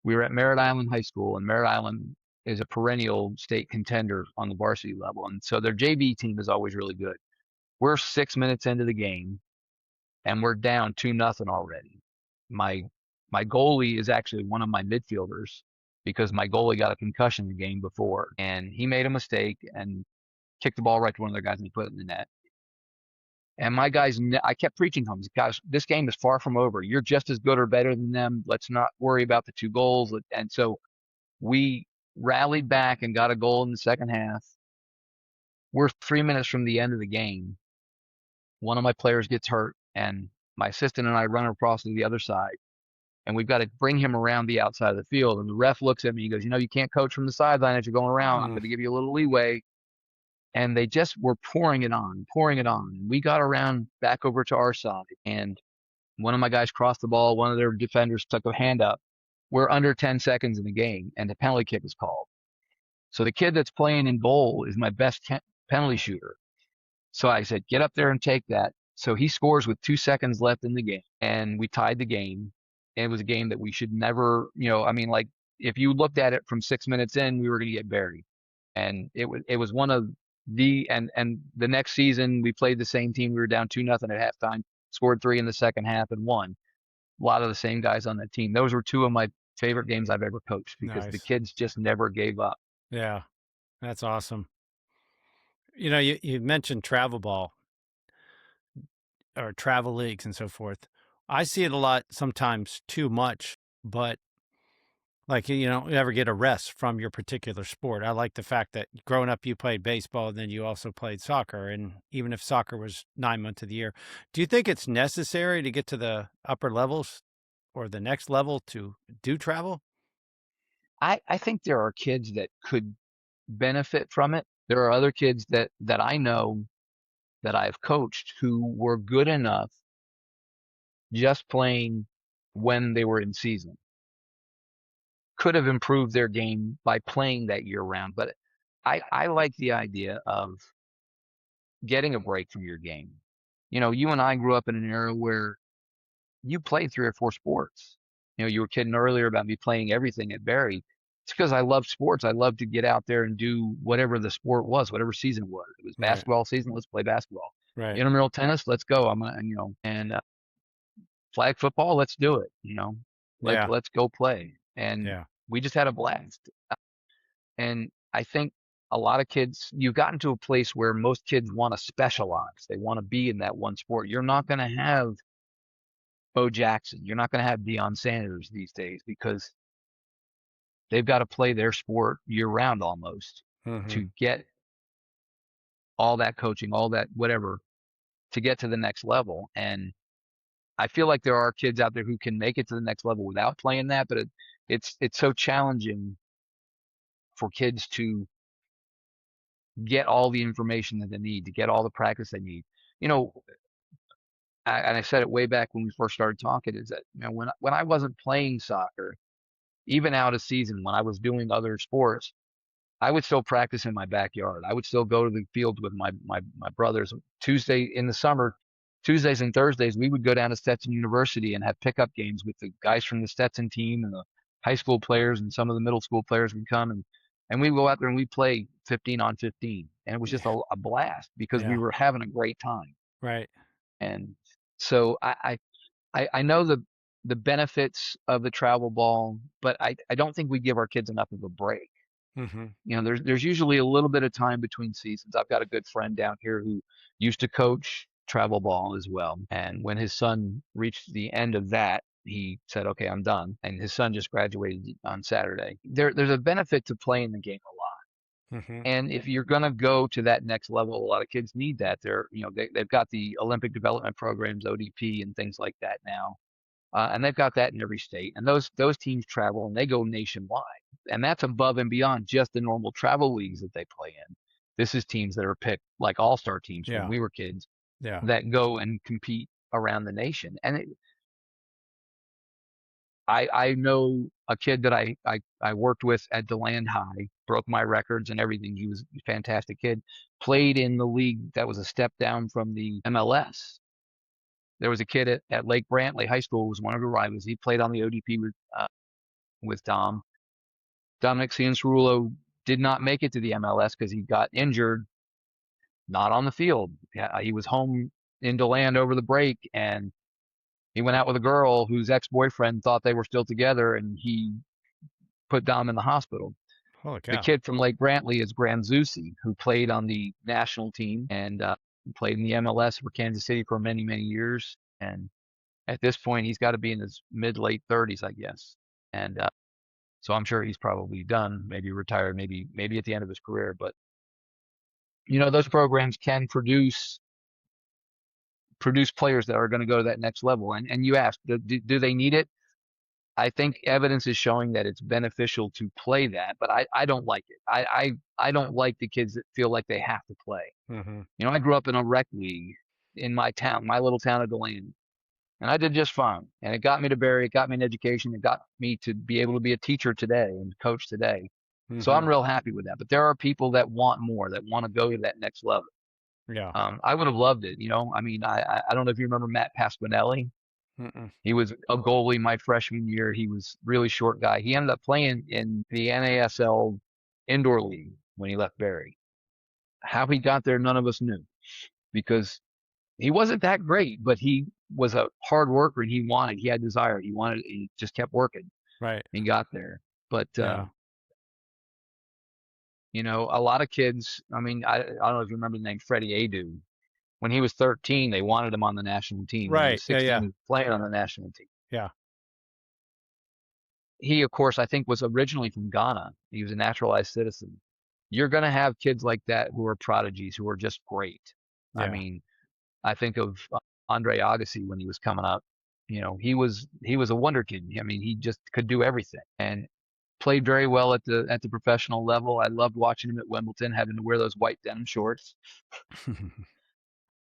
We were at Merritt Island High School, and Merritt Island is a perennial state contender on the varsity level, and so their JV team is always really good. We're 6 minutes into the game, and we're down 2-0 already. My my goalie is actually one of my midfielders because my goalie got a concussion the game before, and he made a mistake and kicked the ball right to one of their guys and he put it in the net. And my guys, I kept preaching to them, guys, this game is far from over. You're just as good or better than them. Let's not worry about the 2 goals. And so we rallied back and got a goal in the second half. We're 3 minutes from the end of the game. One of my players gets hurt, and my assistant and I run across to the other side, and we've got to bring him around the outside of the field. And the ref looks at me. He goes, you can't coach from the sideline as you're going around. I'm mm going to give you a little leeway. And they just were pouring it on, pouring it on. And we got around back over to our side, and one of my guys crossed the ball. One of their defenders took a hand up. We're under 10 seconds in the game, and the penalty kick is called. So the kid that's playing in goal is my best penalty shooter. So I said, get up there and take that. So he scores with 2 seconds left in the game, and we tied the game. And it was a game that we should never, I mean, like if you looked at it from 6 minutes in, we were going to get buried. And it was one of and the next season we played the same team. We were down 2-0 at halftime, scored three in the second half and won. A lot of the same guys on that team. Those were two of my favorite games I've ever coached because the Nice. kids just never gave up. Yeah, that's awesome. You mentioned travel ball or travel leagues and so forth. I see it a lot sometimes too much, but like, you ever get a rest from your particular sport. I like the fact that growing up, you played baseball, and then you also played soccer. And even if soccer was 9 months of the year, do you think it's necessary to get to the upper levels or the next level to do travel? I think there are kids that could benefit from it. There are other kids that I know that I've coached who were good enough just playing when they were in season. Could have improved their game by playing that year round. But I like the idea of getting a break from your game. You and I grew up in an era where you played three or four sports. You were kidding earlier about me playing everything at Barry. It's because I love sports. I love to get out there and do whatever the sport was, whatever season it was. It was Right, basketball season. Let's play basketball. right. Intramural tennis. Let's go. And flag football. Let's do it. Yeah, Let's go play. And yeah. we just had a blast. And I think a lot of kids, you've gotten to a place where most kids want to specialize. They want to be in that one sport. You're not going to have Bo Jackson. You're not going to have Deion Sanders these days because they've got to play their sport year round almost Hmm. to get all that coaching, all that whatever to get to the next level. And I feel like there are kids out there who can make it to the next level without playing that, but it's so challenging for kids to get all the information that they need, to get all the practice they need. You know, and I said it way back when we first started talking, is that when I wasn't playing soccer, even out of season, when I was doing other sports, I would still practice in my backyard. I would still go to the field with my brothers. Tuesday in the summer, Tuesdays and Thursdays, we would go down to Stetson University and have pickup games with the guys from the Stetson team and the high school players and some of the middle school players would come and we go out there and we play 15 on 15. And it was just a blast because we Yeah, were having a great time. right. And so I know the benefits of the travel ball, but I don't think we give our kids enough of a break. Hmm. There's usually a little bit of time between seasons. I've got a good friend down here who used to coach travel ball as well. And when his son reached the end of that, he said, "Okay, I'm done." And his son just graduated on Saturday. There's a benefit to playing the game a lot. Hmm. And if you're going to go to that next level, a lot of kids need that. They've got the Olympic development programs, ODP, and things like that now. And they've got that in every state. And those teams travel and they go nationwide. And that's above and beyond just the normal travel leagues that they play in. This is teams that are picked like all-star teams when Yeah, we were kids yeah. that go and compete around the nation. And I know a kid that I worked with at DeLand High, broke my records and everything. He was a fantastic kid. Played in the league that was a step down from the MLS. There was a kid at Lake Brantley High School who was one of the rivals. He played on the ODP with Dom. Dominic Ciancerulo did not make it to the MLS because he got injured, not on the field. Yeah, he was home in DeLand over the break, and he went out with a girl whose ex-boyfriend thought they were still together, and he put Dom in the hospital. Holy The cow. kid from Lake Brantley is Granzusi, who played on the national team and played in the MLS for Kansas City for many, many years. And at this point, he's got to be in his mid-late 30s, I guess. And so I'm sure he's probably done, maybe retired, maybe at the end of his career. But those programs can produce players that are going to go to that next level. And you asked, do they need it? I think evidence is showing that it's beneficial to play that, but I don't like it. I don't like the kids that feel like they have to play. Hmm. I grew up in a rec league in my town, my little town of Deland, and I did just fine. And it got me to Barry, it got me an education, it got me to be able to be a teacher today and coach today. So Hmm. I'm real happy with that. But there are people that want more, that want to go to that next level. Yeah. I would have loved it. I mean, I don't know if you remember Matt Pasquinelli. Mm-mm. He was a goalie my freshman year. He was really short guy. He ended up playing in the NASL indoor league when he left Barry. How he got there, none of us knew because he wasn't that great, but he was a hard worker and he had desire. He just kept working Right. and got there. But, Yeah. a lot of kids, I mean, I don't know if you remember the name Freddie Adu. When he was 13, they wanted him on the national team. When he Right. was Yeah. 16, Yeah. he was playing on the national team. Yeah. He, of course, I think was originally from Ghana. He was a naturalized citizen. You're going to have kids like that who are prodigies, who are just great. I Yeah. mean, I think of Andre Agassi when he was coming up. He was a wonder kid. I mean, he just could do everything and played very well at the professional level. I loved watching him at Wimbledon, having to wear those white denim shorts.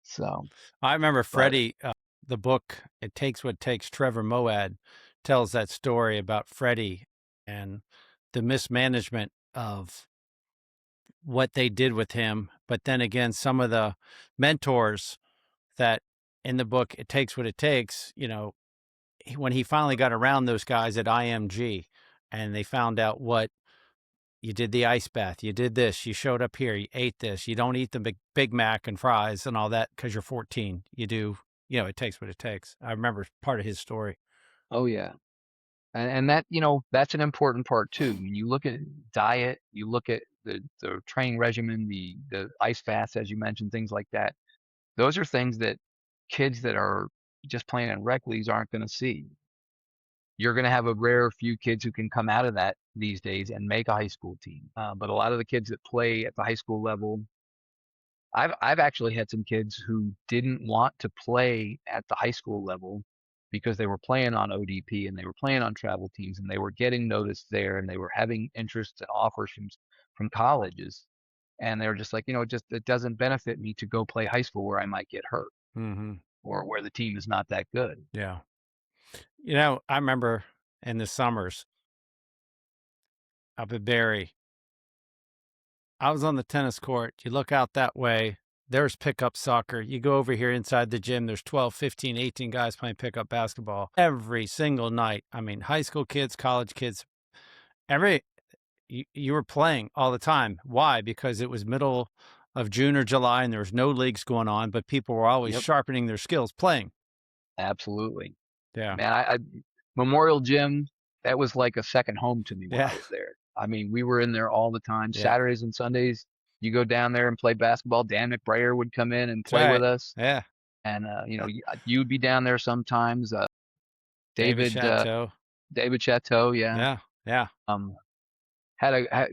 So, I remember but Freddie, the book, It Takes What It Takes, Trevor Moad tells that story about Freddie and the mismanagement of what they did with him. But then again, some of the mentors that in the book, It Takes What It Takes, when he finally got around those guys at IMG and they found out what you did, the ice bath, you did this, you showed up here, you ate this, you don't eat the Big Mac and fries and all that because you're 14. You do, it takes what it takes. I remember part of his story. oh yeah, and that that's an important part too. When you look at diet, you look at the training regimen, the ice baths, as you mentioned, things like that. Those are things that kids that are just playing in rec leagues aren't going to see. You're going to have a rare few kids who can come out of that these days and make a high school team. But a lot of the kids that play at the high school level, I've actually had some kids who didn't want to play at the high school level because they were playing on ODP and they were playing on travel teams and they were getting noticed there and they were having interests and offers from colleges. And they were just like, it doesn't benefit me to go play high school where I might get hurt Hmm. or where the team is not that good. Yeah. I remember in the summers up at Barry, I was on the tennis court. You look out that way, there's pickup soccer. You go over here inside the gym, there's 12, 15, 18 guys playing pickup basketball every single night. I mean, high school kids, college kids, you were playing all the time. Why? Because it was middle of June or July and there was no leagues going on, but people were always Yep, sharpening their skills playing. absolutely. Yeah. Man, I Memorial Gym, that was like a second home to me when I Yeah. was there. I mean, we were in there all the time. Yeah. Saturdays and Sundays, you go down there and play basketball. Dan McBrayer would come in and That's play with right. us. Yeah. And you'd be down there sometimes. David David Chateau. David Chateau, yeah. Yeah. Yeah. Um,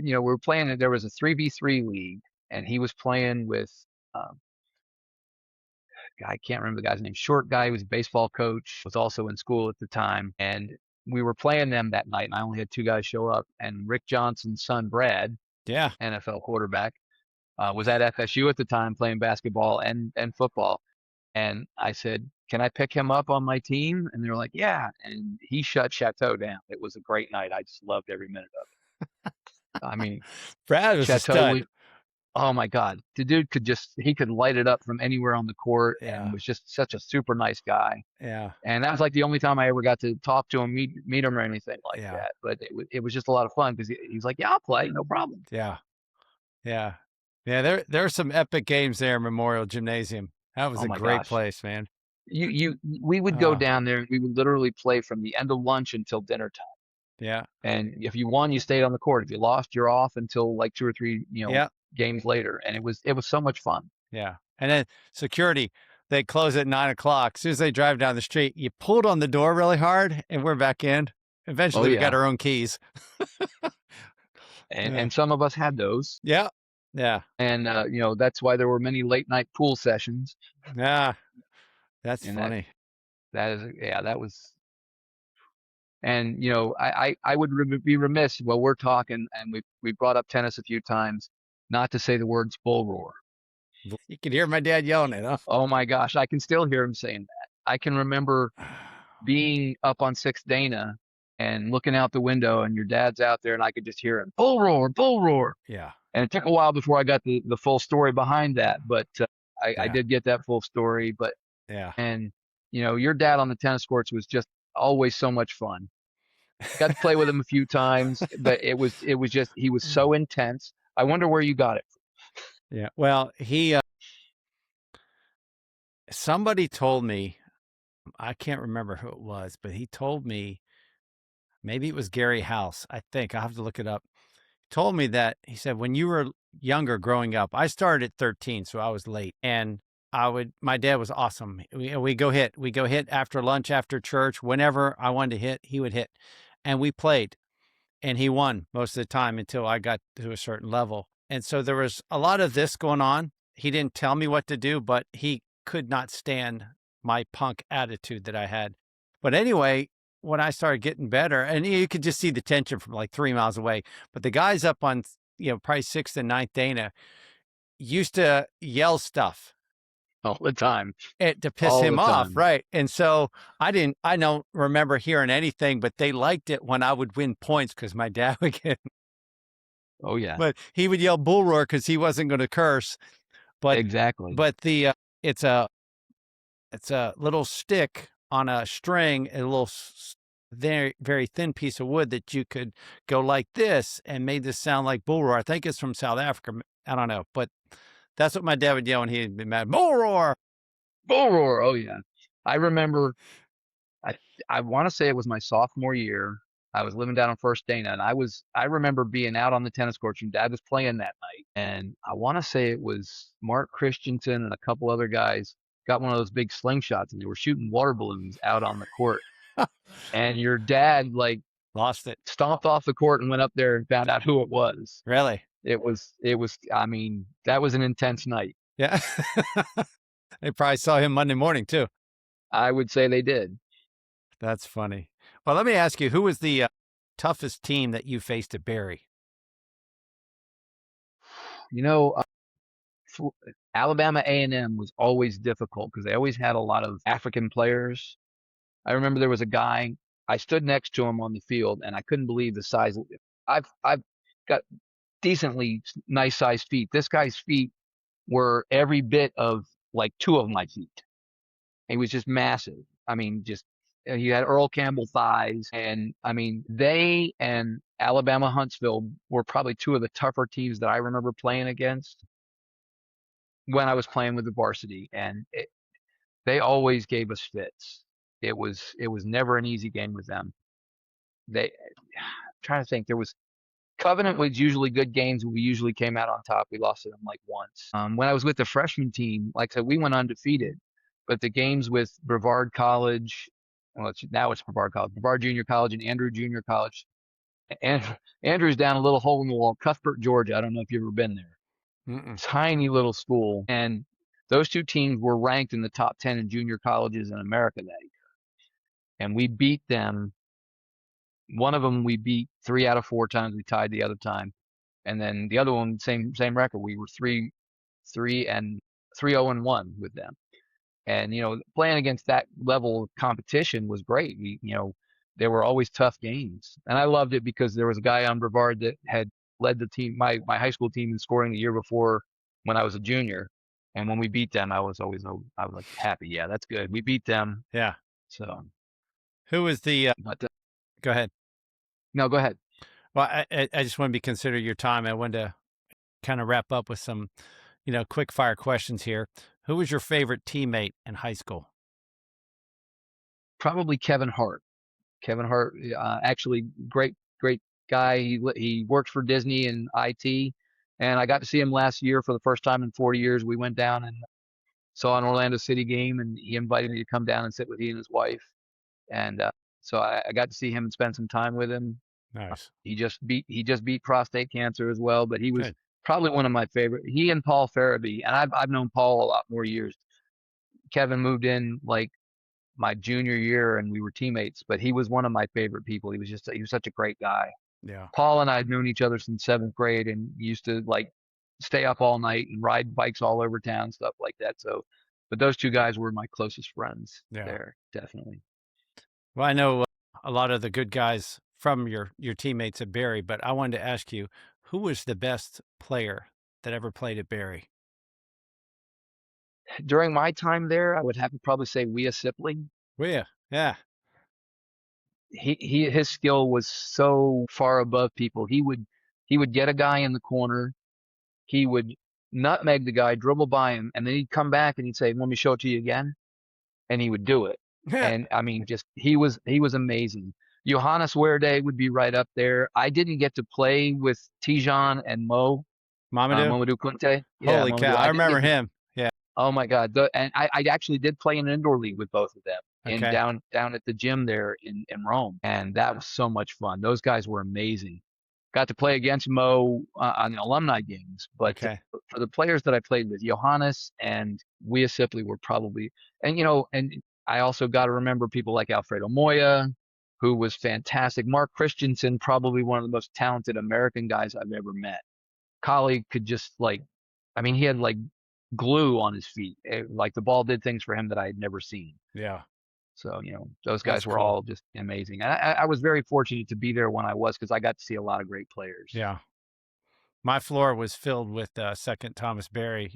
we were playing. There was a 3v3 league, and he was playing with um, I can't remember the guy's name. Short guy, he was a baseball coach, was also in school at the time, and we were playing them that night. And I only had two guys show up, and Rick Johnson's son, Brad, Yeah. NFL quarterback, was at FSU at the time playing basketball and football. And I said, "Can I pick him up on my team?" And they were like, "Yeah." And he shut Chateau down. It was a great night. I just loved every minute of it. I mean, Brad was a Chateau stud. was, oh my God, the dude he could light it up from anywhere on the court and Yeah. was just such a super nice guy. Yeah. And that was like the only time I ever got to talk to him, meet him or anything like Yeah. that. But it was just a lot of fun because he's like, "Yeah, I'll play, no problem." Yeah. Yeah. Yeah. There are some epic games there in Memorial Gymnasium. That was Oh a my great gosh. place, man. We would go Uh, down there and we would literally play from the end of lunch until dinner time. yeah. And if you won, you stayed on the court. If you lost, you're off until like two or three, Yeah. games later. And it was so much fun. Yeah. And then security, they close at 9 o'clock. As soon as they drive down the street, you pulled on the door really hard and we're back in. Oh Eventually we got yeah. our own keys. And Yeah. and some of us had those. Yeah. Yeah. And that's why there were many late night pool sessions. Yeah. That's And funny. that is, yeah, that was. And I would be remiss while we're talking, and we brought up tennis a few times, not to say the words bull roar. You could hear my dad yelling it, huh? Oh my gosh, I can still hear him saying that. I can remember being up on Sixth Dana and looking out the window, and your dad's out there, and I could just hear him bull roar, bull roar. Yeah. And it took a while before I got the full story behind that, but I Yeah. did get that full story. But Yeah. and your dad on the tennis courts was just always so much fun. Got to play with him a few times, but it was just he was so intense. I wonder where you got it. Yeah. Well, somebody told me, I can't remember who it was, but he told me, maybe it was Gary House. I think I'll have to look it up. Told me that he said when you were younger growing up, I started at 13, so I was late. And my dad was awesome. We go hit after lunch, after church, whenever I wanted to hit, he would hit. And we played and he won most of the time until I got to a certain level. And so there was a lot of this going on. He didn't tell me what to do, but he could not stand my punk attitude that I had. But anyway, when I started getting better, and you could just see the tension from like 3 miles away, but the guys up on, probably sixth and ninth Dana used to yell stuff All the time, to piss all the him off, time. right? And so I don't remember hearing anything, but they liked it when I would win points because my dad would get, Oh yeah, but he would yell bull roar because he wasn't going to curse. But exactly. but it's a it's a little stick on a string, a little very very thin piece of wood that you could go like this and made this sound like bull roar. I think it's from South Africa. I don't know, but that's what my dad would yell when he'd be mad. Bull roar. Bull roar. Oh yeah, I remember. I I want to say it was my sophomore year. I was living down on First Dana, and I remember being out on the tennis courts, and Dad was playing that night, and I want to say it was Mark Christensen and a couple other guys got one of those big slingshots, and they were shooting water balloons out on the court, and your dad like Lost it. stomped off the court and went up there and found out who it was. Really? It was. I mean, that was an intense night. Yeah. They probably saw him Monday morning too. I would say they did. That's funny. Well, let me ask you, who was the toughest team that you faced at Barry? You know, Alabama A&M was always difficult because they always had a lot of African players. I remember there was a guy, I stood next to him on the field and I couldn't believe the size. I've got decently nice sized feet. This guy's feet were every bit of like two of my feet. He was just massive. I mean, just he had Earl Campbell thighs, and I mean, they and Alabama Huntsville were probably two of the tougher teams that I remember playing against when I was playing with the varsity, and they always gave us fits. It was never an easy game with them. I'm trying to think. There was Covenant was usually good games. We usually came out on top. We lost to them like once. When I was with the freshman team, like I said, we went undefeated. But the games with Brevard College, well, now it's Brevard College, Brevard Junior College, and Andrew Junior College. And Andrew's down a little hole in the wall, Cuthbert, Georgia. I don't know if you've ever been there. Mm-mm. Tiny little school, and those two teams were ranked in the top 10 in junior colleges in America that year. And we beat them. One of them we beat 3 out of 4 times. We tied the other time, and then the other one same record. We were 3-0-1 with them. And playing against that level of competition was great. There were always tough games, and I loved it because there was a guy on Brevard that had led the team, my high school team, in scoring the year before when I was a junior. And when we beat them, I was like happy. Yeah, that's good. We beat them. Yeah. So, Who was the, but go ahead. no, go ahead. Well, I just want to be considerate of your time. I wanted to kind of wrap up with some, quick fire questions here. Who was your favorite teammate in high school? Probably Kevin Hart. Kevin Hart, actually, great guy. He worked for Disney in IT, and I got to see him last year for the first time in 40 years. We went down and saw an Orlando City game, and he invited me to come down and sit with he and his wife. And so I got to see him and spend some time with him. Nice. He just beat prostate cancer as well, but he was Good. probably one of my favorite. He and Paul Farabee, and I've known Paul a lot more years. Kevin moved in like my junior year, and we were teammates, but he was one of my favorite people. He was such a great guy. Yeah. Paul and I had known each other since seventh grade and used to like stay up all night and ride bikes all over town, stuff like that. So, but those two guys were my closest friends Yeah. there, definitely. Well, I know a lot of the good guys from your teammates at Barry, but I wanted to ask you, who was the best player that ever played at Barry? During my time there, I would have to probably say Wea Sipley. Well, yeah, yeah, His skill was so far above people. He would get a guy in the corner. He would nutmeg the guy, dribble by him, and then he'd come back and he'd say, "Let me show it to you again," and he would do it. yeah. And I mean, just he was amazing. Johannes Werde would be right up there. I didn't get to play with Tijan and Mamadou. Mamadou Kunte. Yeah, Holy cow! Mamadou. I I didn't remember get to. him. Yeah. Oh my God! And I actually did play in an indoor league with both of them in Okay. down at the gym there in Rome, and that was so much fun. Those guys were amazing. Got to play against Mo on the alumni games, but Okay. for the players that I played with, Johannes and Wea Sipley were probably, and I also got to remember people like Alfredo Moya, who was fantastic. Mark Christensen, probably one of the most talented American guys I've ever met. Colleague could just like, I mean, he had like glue on his feet. Like the ball did things for him that I had never seen. Yeah. So, those That's guys were cool. all just amazing. And I was very fortunate to be there when I was because I got to see a lot of great players. Yeah. My floor was filled with second Thomas Berry,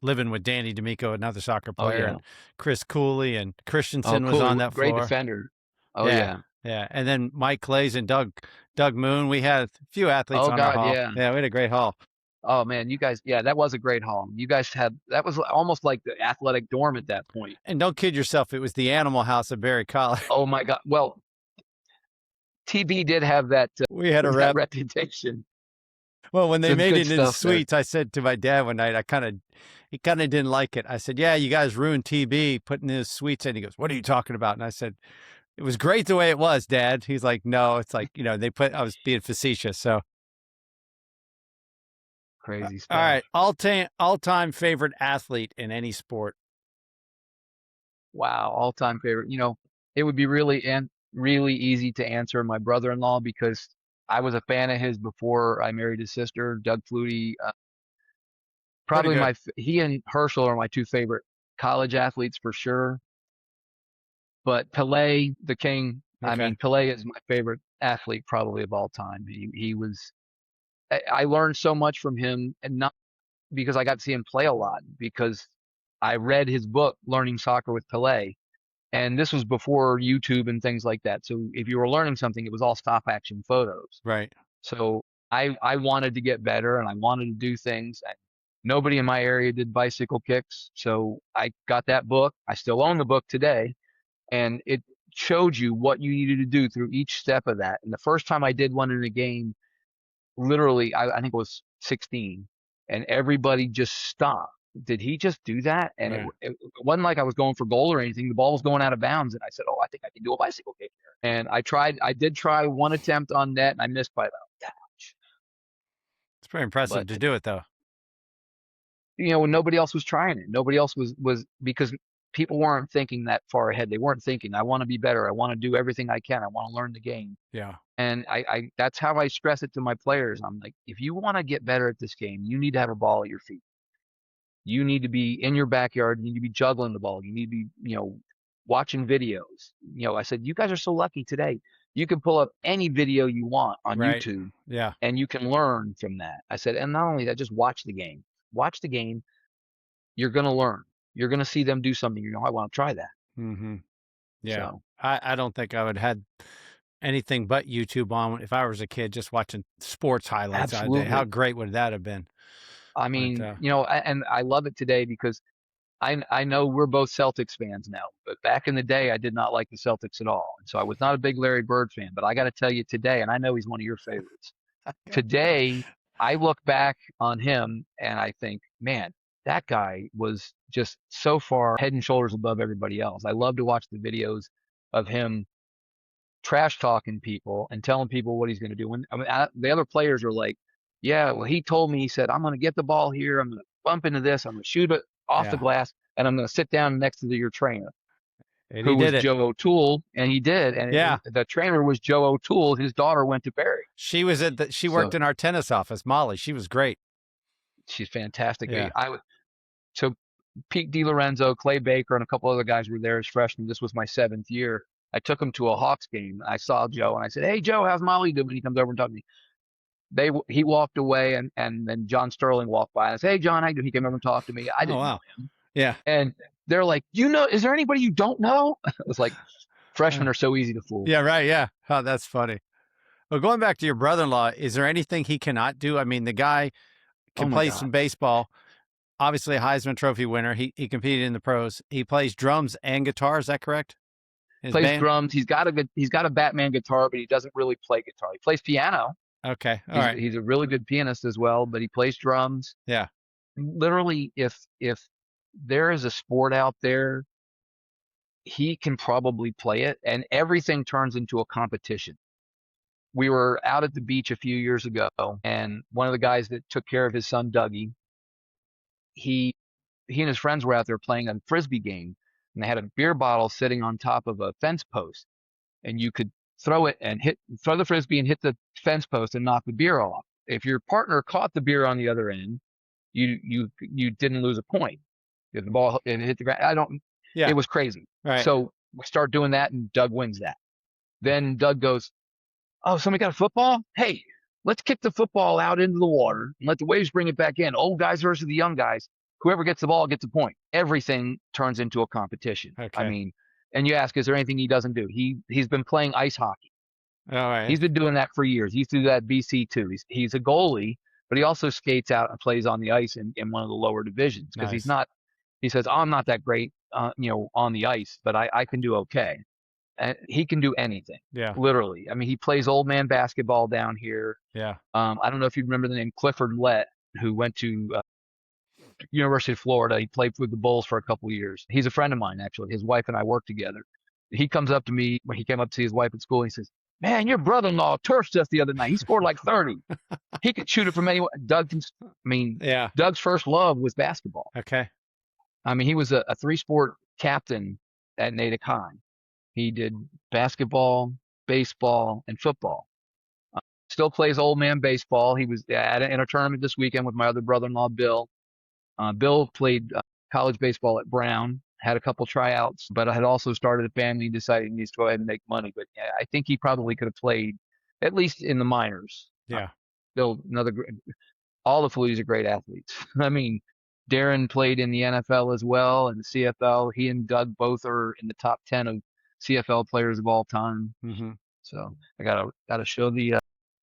living with Danny D'Amico, another soccer Oh, player, yeah. and Chris Cooley and Oh, Christensen was on cool. that Great floor. defender. Oh, Yeah. yeah. Yeah. And then Mike Clays and Doug Moon. We had a few athletes Oh, on our God. hall. Yeah. Yeah, we had a great hall. Oh, man. You guys, yeah, that was a great haul. You guys that was almost like the athletic dorm at that point. And don't kid yourself, it was the animal house of Berry College. Oh, my God. Well, TB did have that, We had a that rep. reputation. Well, when they Some made good it into stuff there. suites, I said to my dad one night, he kind of didn't like it. I said, "Yeah, you guys ruined TB putting his suites in." He goes, "What are you talking about?" And I said, "It was great the way it was, Dad." He's like, "No, it's like I was being facetious." So, Crazy all stuff. right, all time favorite athlete in any sport. Wow. All-time favorite. It would be really easy to answer my brother-in-law because I was a fan of his before I married his sister, Doug Flutie. Pretty Probably good. he and Herschel are my two favorite college athletes for sure. But Pelé, the king, I Okay. mean, Pelé is my favorite athlete probably of all time. He was, I learned so much from him, and not because I got to see him play a lot, because I read his book, Learning Soccer with Pelé. And this was before YouTube and things like that. So if you were learning something, it was all stop action photos. Right. So I wanted to get better and I wanted to do things. Nobody in my area did bicycle kicks. So I got that book. I still own the book today. And it showed you what you needed to do through each step of that. And the first time I did one in a game, literally, I think it was 16, and everybody just stopped. Did he just do that? And Yeah. it wasn't like I was going for goal or anything. The ball was going out of bounds, and I said, "Oh, I think I can do a bicycle kick here." And I did try one attempt on net, and I missed by about that much. It's pretty impressive But to do it though. when nobody else was trying it, nobody else was because people weren't thinking that far ahead. They weren't thinking, "I want to be better. I want to do everything I can. I want to learn the game." Yeah. And I that's how I stress it to my players. I'm like, if you want to get better at this game, you need to have a ball at your feet. You need to be in your backyard. You need to be juggling the ball. You need to be, watching videos. I said, you guys are so lucky today. You can pull up any video you want on Right. YouTube Yeah. and you can learn from that. I said, and not only that, just watch the game. Watch the game. You're going to learn. You're going to see them do something. I want to try that. Mm-hmm. Yeah. So, I don't think I would had anything but YouTube on if I was a kid just watching sports highlights all day. How absolutely. great would that have been? I But mean, and I love it today because I know we're both Celtics fans now, but back in the day, I did not like the Celtics at all. And so I was not a big Larry Bird fan. But I got to tell you today, and I know he's one of your favorites. Today, I look back on him and I think, man, that guy was just so far head and shoulders above everybody else. I love to watch the videos of him trash talking people and telling people what he's going to do. When the other players are like, yeah, well, he told me, he said, I'm going to get the ball here. I'm going to bump into this. I'm going to shoot it off the yeah, glass and I'm going to sit down next to your trainer, and he who did was it. Joe O'Toole. And he did. And Yeah, the trainer was Joe O'Toole. His daughter went to Barry. she worked So in our tennis office. Molly, she was great. she's fantastic. Yeah. So Pete DiLorenzo, Clay Baker, and a couple other guys were there as freshmen. This was my 7th year. I took him to a Hawks game. I saw Joe and I said, "Hey Joe, how's Molly doing?" He comes over and talks to me. He walked away and then John Sterling walked by and I said, "Hey John, how you doing?" He came over and talked to me. I Oh didn't know wow. him. Yeah. And they're like, is there anybody you don't know? It was like, Uh, freshmen are so easy to fool. yeah, right. Yeah. Oh, that's funny. Well, going back to your brother-in-law, is there anything he cannot do? I mean, the guy Oh can my play God. some baseball, obviously a Heisman Trophy winner. He competed in the pros. He plays drums and guitar. Is that correct? His Plays band? drums. He's got a Batman guitar, but he doesn't really play guitar. He plays piano. Okay. All He's right. he's a really good pianist as well, but he plays drums. Yeah. Literally, if there is a sport out there, he can probably play it, and everything turns into a competition. We were out at the beach a few years ago, and one of the guys that took care of his son Dougie, he he and his friends were out there playing a frisbee game, and they had a beer bottle sitting on top of a fence post, and you could throw the frisbee and hit the fence post and knock the beer off. If your partner caught the beer on the other end, you didn't lose a point. If the ball hit the ground, Yeah. it was crazy. Right. So we start doing that, and Doug wins that. Then Doug goes, "Oh, somebody got a football? Hey, let's kick the football out into the water and let the waves bring it back in. Old guys versus the young guys. Whoever gets the ball gets a point." Everything turns into a competition. I Okay. mean, and you ask, is there anything he doesn't do? He's been playing ice hockey. All right. He's been doing that for years. He used to do that at BC too. He's a goalie, but he also skates out and plays on the ice in one of the lower divisions because he's Nice. not. He says, "I'm not that great, on the ice, but I can do okay." And he can do anything, Yeah. literally. I mean, he plays old man basketball down here. Yeah. I don't know if you remember the name Clifford Lett, who went to University of Florida. He played with the Bulls for a couple of years. He's a friend of mine, actually. His wife and I work together. He comes up to me when he came up to see his wife at school. And he says, "Man, your brother-in-law turfed us the other night. He scored like 30. He could shoot it from anywhere." Yeah. Doug's first love was basketball. Okay. I mean, he was a three-sport captain at Natick High. He did basketball, baseball, and football. Still plays old man baseball. He was in a tournament this weekend with my other brother-in-law, Bill. Bill played college baseball at Brown, had a couple tryouts, but I had also started a family and decided he needs to go ahead and make money. But yeah, I think he probably could have played at least in the minors. Yeah. Bill, all the Fluties are great athletes. I mean, Darren played in the NFL as well and the CFL. He and Doug both are in the top 10 of CFL players of all time. Mm-hmm. So I gotta show the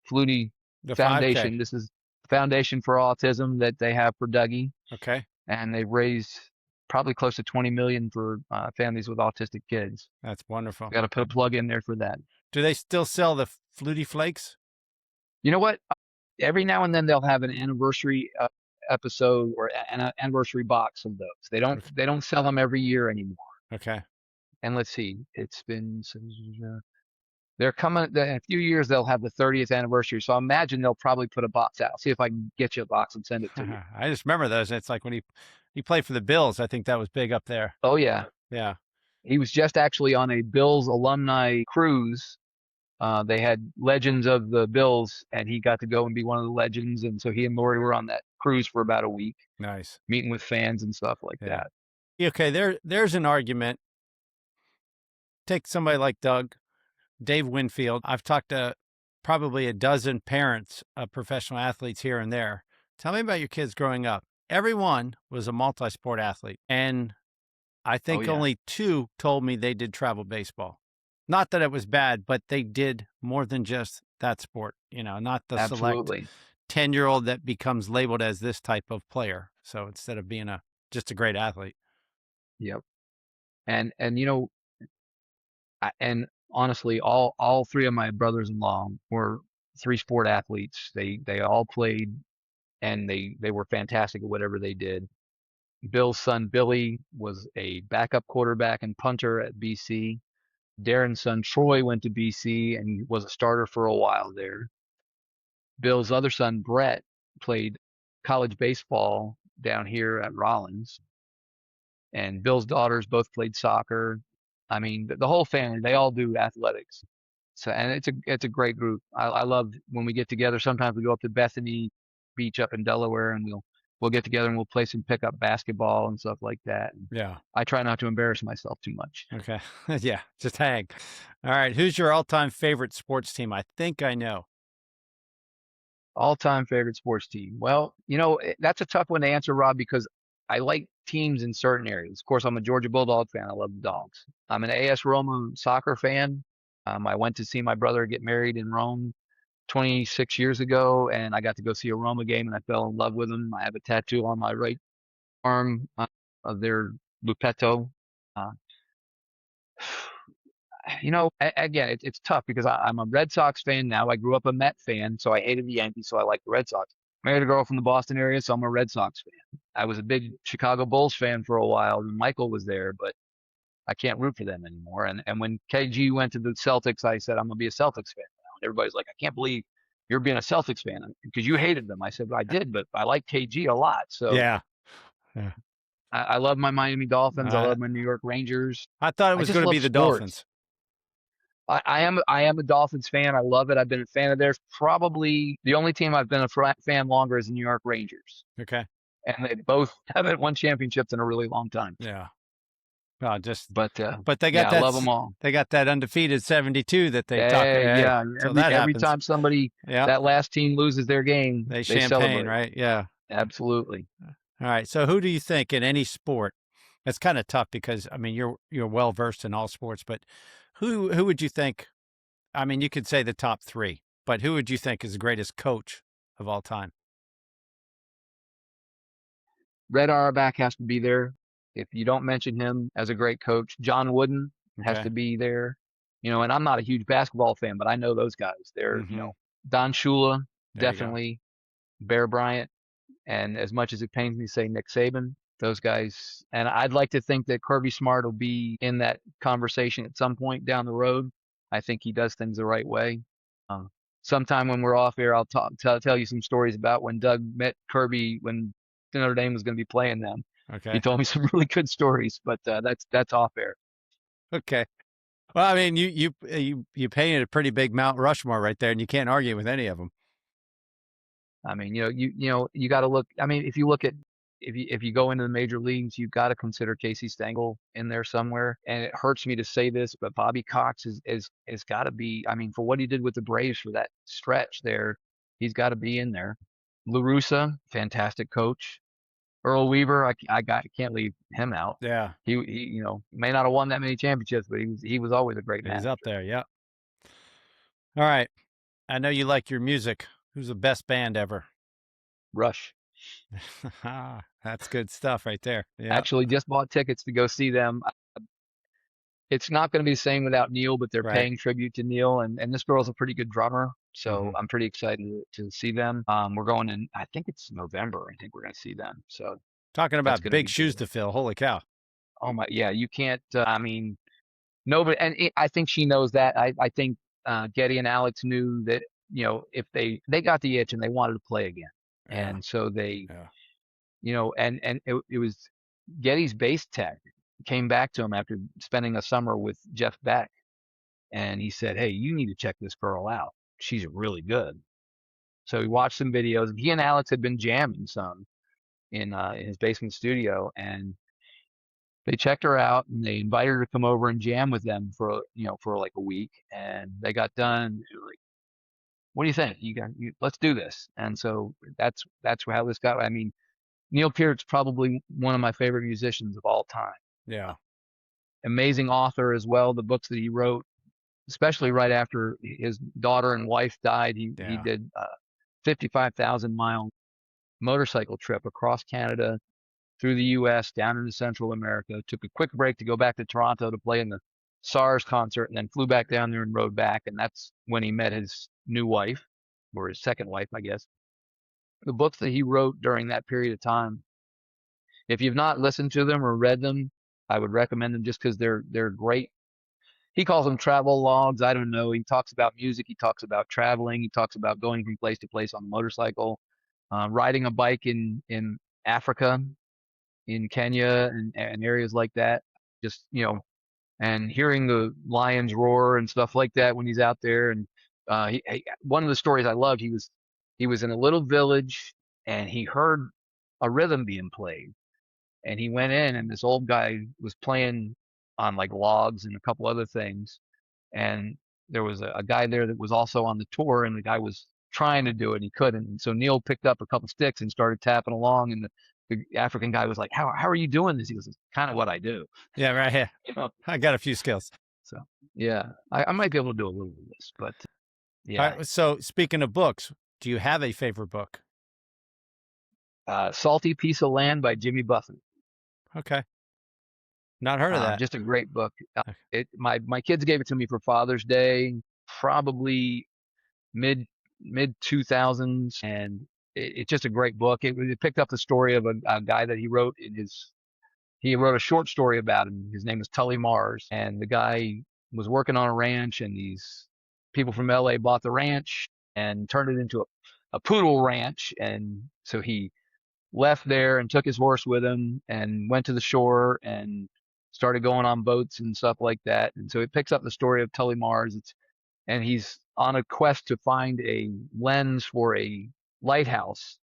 Flutie The 5K. Foundation. This is Foundation for Autism that they have for Dougie, Okay. and they've raised probably close to 20 million for families with autistic kids. That's wonderful. Got to put a plug in there for that. Do they still sell the Flutie Flakes? You know what? Every now and then they'll have an anniversary episode or an anniversary box of those. They don't sell them every year anymore. Okay. And let's see, it's been they're coming in a few years. They'll have the 30th anniversary, so I imagine they'll probably put a box out. See if I can get you a box and send it to you. I just remember those. It's like when he played for the Bills. I think that was big up there. Oh yeah, Yeah. he was just actually on a Bills alumni cruise. They had legends of the Bills, and he got to go and be one of the legends. And so he and Lori were on that cruise for about a week, Nice. meeting with fans and stuff like Yeah. that. Okay. There's an argument. Take somebody like Doug, Dave Winfield. I've talked to probably a dozen parents of professional athletes here and there. Tell me about your kids growing up. Everyone was a multi-sport athlete. And I think yeah. only 2 told me they did travel baseball. Not that it was bad, but they did more than just that sport, not the select Absolutely. 10-year-old that becomes labeled as this type of player. So instead of being just a great athlete. Yep. And and honestly, all three of my brothers-in-law were three-sport athletes. They all played, and they were fantastic at whatever they did. Bill's son Billy was a backup quarterback and punter at BC. Darren's son Troy went to BC and was a starter for a while there. Bill's other son Brett played college baseball down here at Rollins, and Bill's daughters both played soccer. I mean, the whole family, they all do athletics. So, and it's a great group. I love when we get together. Sometimes we go up to Bethany Beach up in Delaware, and we'll get together and we'll play some pickup basketball and stuff like that. And Yeah. I try not to embarrass myself too much. Okay. Yeah. Just hang. All right. Who's your all-time favorite sports team? I think I know. All-time favorite sports team. Well, that's a tough one to answer, Rob, because I like teams in certain areas. Of course, I'm a Georgia Bulldog fan. I love the Dogs. I'm an AS Roma soccer fan. I went to see my brother get married in Rome 26 years ago, and I got to go see a Roma game, and I fell in love with them. I have a tattoo on my right arm of their Lupetto. Uh, again, it's tough because I'm a Red Sox fan now. I grew up a Met fan, so I hated the Yankees, so I like the Red Sox. Married a girl from the Boston area, so I'm a Red Sox fan. I was a big Chicago Bulls fan for a while, and Michael was there, but I can't root for them anymore. And when KG went to the Celtics, I said I'm gonna be a Celtics fan now. And everybody's like, I can't believe you're being a Celtics fan because you hated them. I said, well, I did, but I like KG a lot. So Yeah. Yeah. I love my Miami Dolphins. I I love my New York Rangers. I thought it I was just going to be love the sports. Dolphins. I am a Dolphins fan. I love it. I've been a fan of theirs. Probably the only team I've been a fan longer is the New York Rangers, Okay. and they both haven't won championships in a really long time. Yeah. Just But but they got yeah, I that love them all. they got that undefeated 72 that they talk. Hey, Hey, yeah. so that Every happens. time somebody Yeah. that last team loses their game, They they champagne, celebrate. right? Yeah. Absolutely. All right. So who do you think in any sport? It's kind of tough because I mean you're well versed in all sports, but who would you think? I mean, you could say the top three, but who would you think is the greatest coach of all time? Red Auerbach has to be there. If you don't mention him as a great coach, John Wooden has Okay. to be there. And I'm not a huge basketball fan, but I know those guys. They're, Mm-hmm. Don Shula, There you go. definitely, Bear Bryant, and as much as it pains me to say Nick Saban, those guys. And I'd like to think that Kirby Smart will be in that conversation at some point down the road. I think he does things the right way. Um, Sometime when we're off here, I'll tell you some stories about when Doug met Kirby when Notre Dame was going to be playing them. He Okay. told me some really good stories, but that's off air. Okay. Well, I mean, you painted a pretty big Mount Rushmore right there, and you can't argue with any of them. I mean, you got to look. I mean, if you look at if you go into the major leagues, you've got to consider Casey Stengel in there somewhere. And it hurts me to say this, but Bobby Cox is got to be. I mean, for what he did with the Braves for that stretch there, he's got to be in there. La Russa, fantastic coach. Earl Weaver, can't leave him out. Yeah, He may not have won that many championships, but he was always a great he's up manager. there. Yeah. All right. I know you like your music. Who's the best band ever? Rush. That's good stuff right there. Yeah. Actually, just bought tickets to go see them. It's not going to be the same without Neil, but they're Right. paying tribute to Neil, and this girl's a pretty good drummer, so Hmm. I'm pretty excited to see them. We're going in, I think it's November. I think we're going to see them, so Talking that's about going to big be shoes good. to fill. Holy cow. Oh my, yeah, you can't. I mean, nobody, and I think she knows that. I think Getty and Alex knew that if they got the itch and they wanted to play again, Yeah. and so they Yeah. and it was Getty's bass tech came back to him after spending a summer with Jeff Beck, and he said, "Hey, you need to check this girl out. She's really good." So he watched some videos. He and Alex had been jamming some in his basement studio, and they checked her out and they invited her to come over and jam with them for like a week. And they got done. Like, what do you think? Let's do this. And so that's how this got. I mean, Neil Peart's probably one of my favorite musicians of all time. Yeah. Amazing author as well. The books that he wrote, especially right after his daughter and wife died, he Yeah. did 55,000-mile motorcycle trip across Canada, through the U.S., down into Central America. Took a quick break to go back to Toronto to play in the SARS concert, and then flew back down there and rode back. And that's when he met his new wife, or his second wife, I guess. The books that he wrote during that period of time, if you've not listened to them or read them, I would recommend them just because they're great. He calls them travel logs. I don't know. He talks about music. He talks about traveling. He talks about going from place to place on a motorcycle, riding a bike in Africa, in Kenya, and areas like that. Just and hearing the lions roar and stuff like that when he's out there. And one of the stories I loved, he was in a little village and he heard a rhythm being played, and he went in and this old guy was playing on like logs and a couple other things, and there was a guy there that was also on the tour, and the guy was trying to do it and he couldn't. And so Neil picked up a couple sticks and started tapping along, and the African guy was like, how are you doing this? He goes, it's kind of what I do. Yeah, right here. You know? I got a few skills. So yeah, I might be able to do a little of this, but All yeah. right. So speaking of books, do you have a favorite book? Salty Piece of Land by Jimmy Buffett. Okay. Not heard of that. Just a great book. Okay. My kids gave it to me for Father's Day, probably mid mid 2000s, and it's just a great book. It picked up the story of a guy that he wrote a short story about him. His name is Tully Mars, and the guy was working on a ranch, and these people from LA bought the ranch and turned it into a poodle ranch, and so he left there and took his horse with him and went to the shore and started going on boats and stuff like that. And so it picks up the story of Tully Mars. And he's on a quest to find a lens for a lighthouse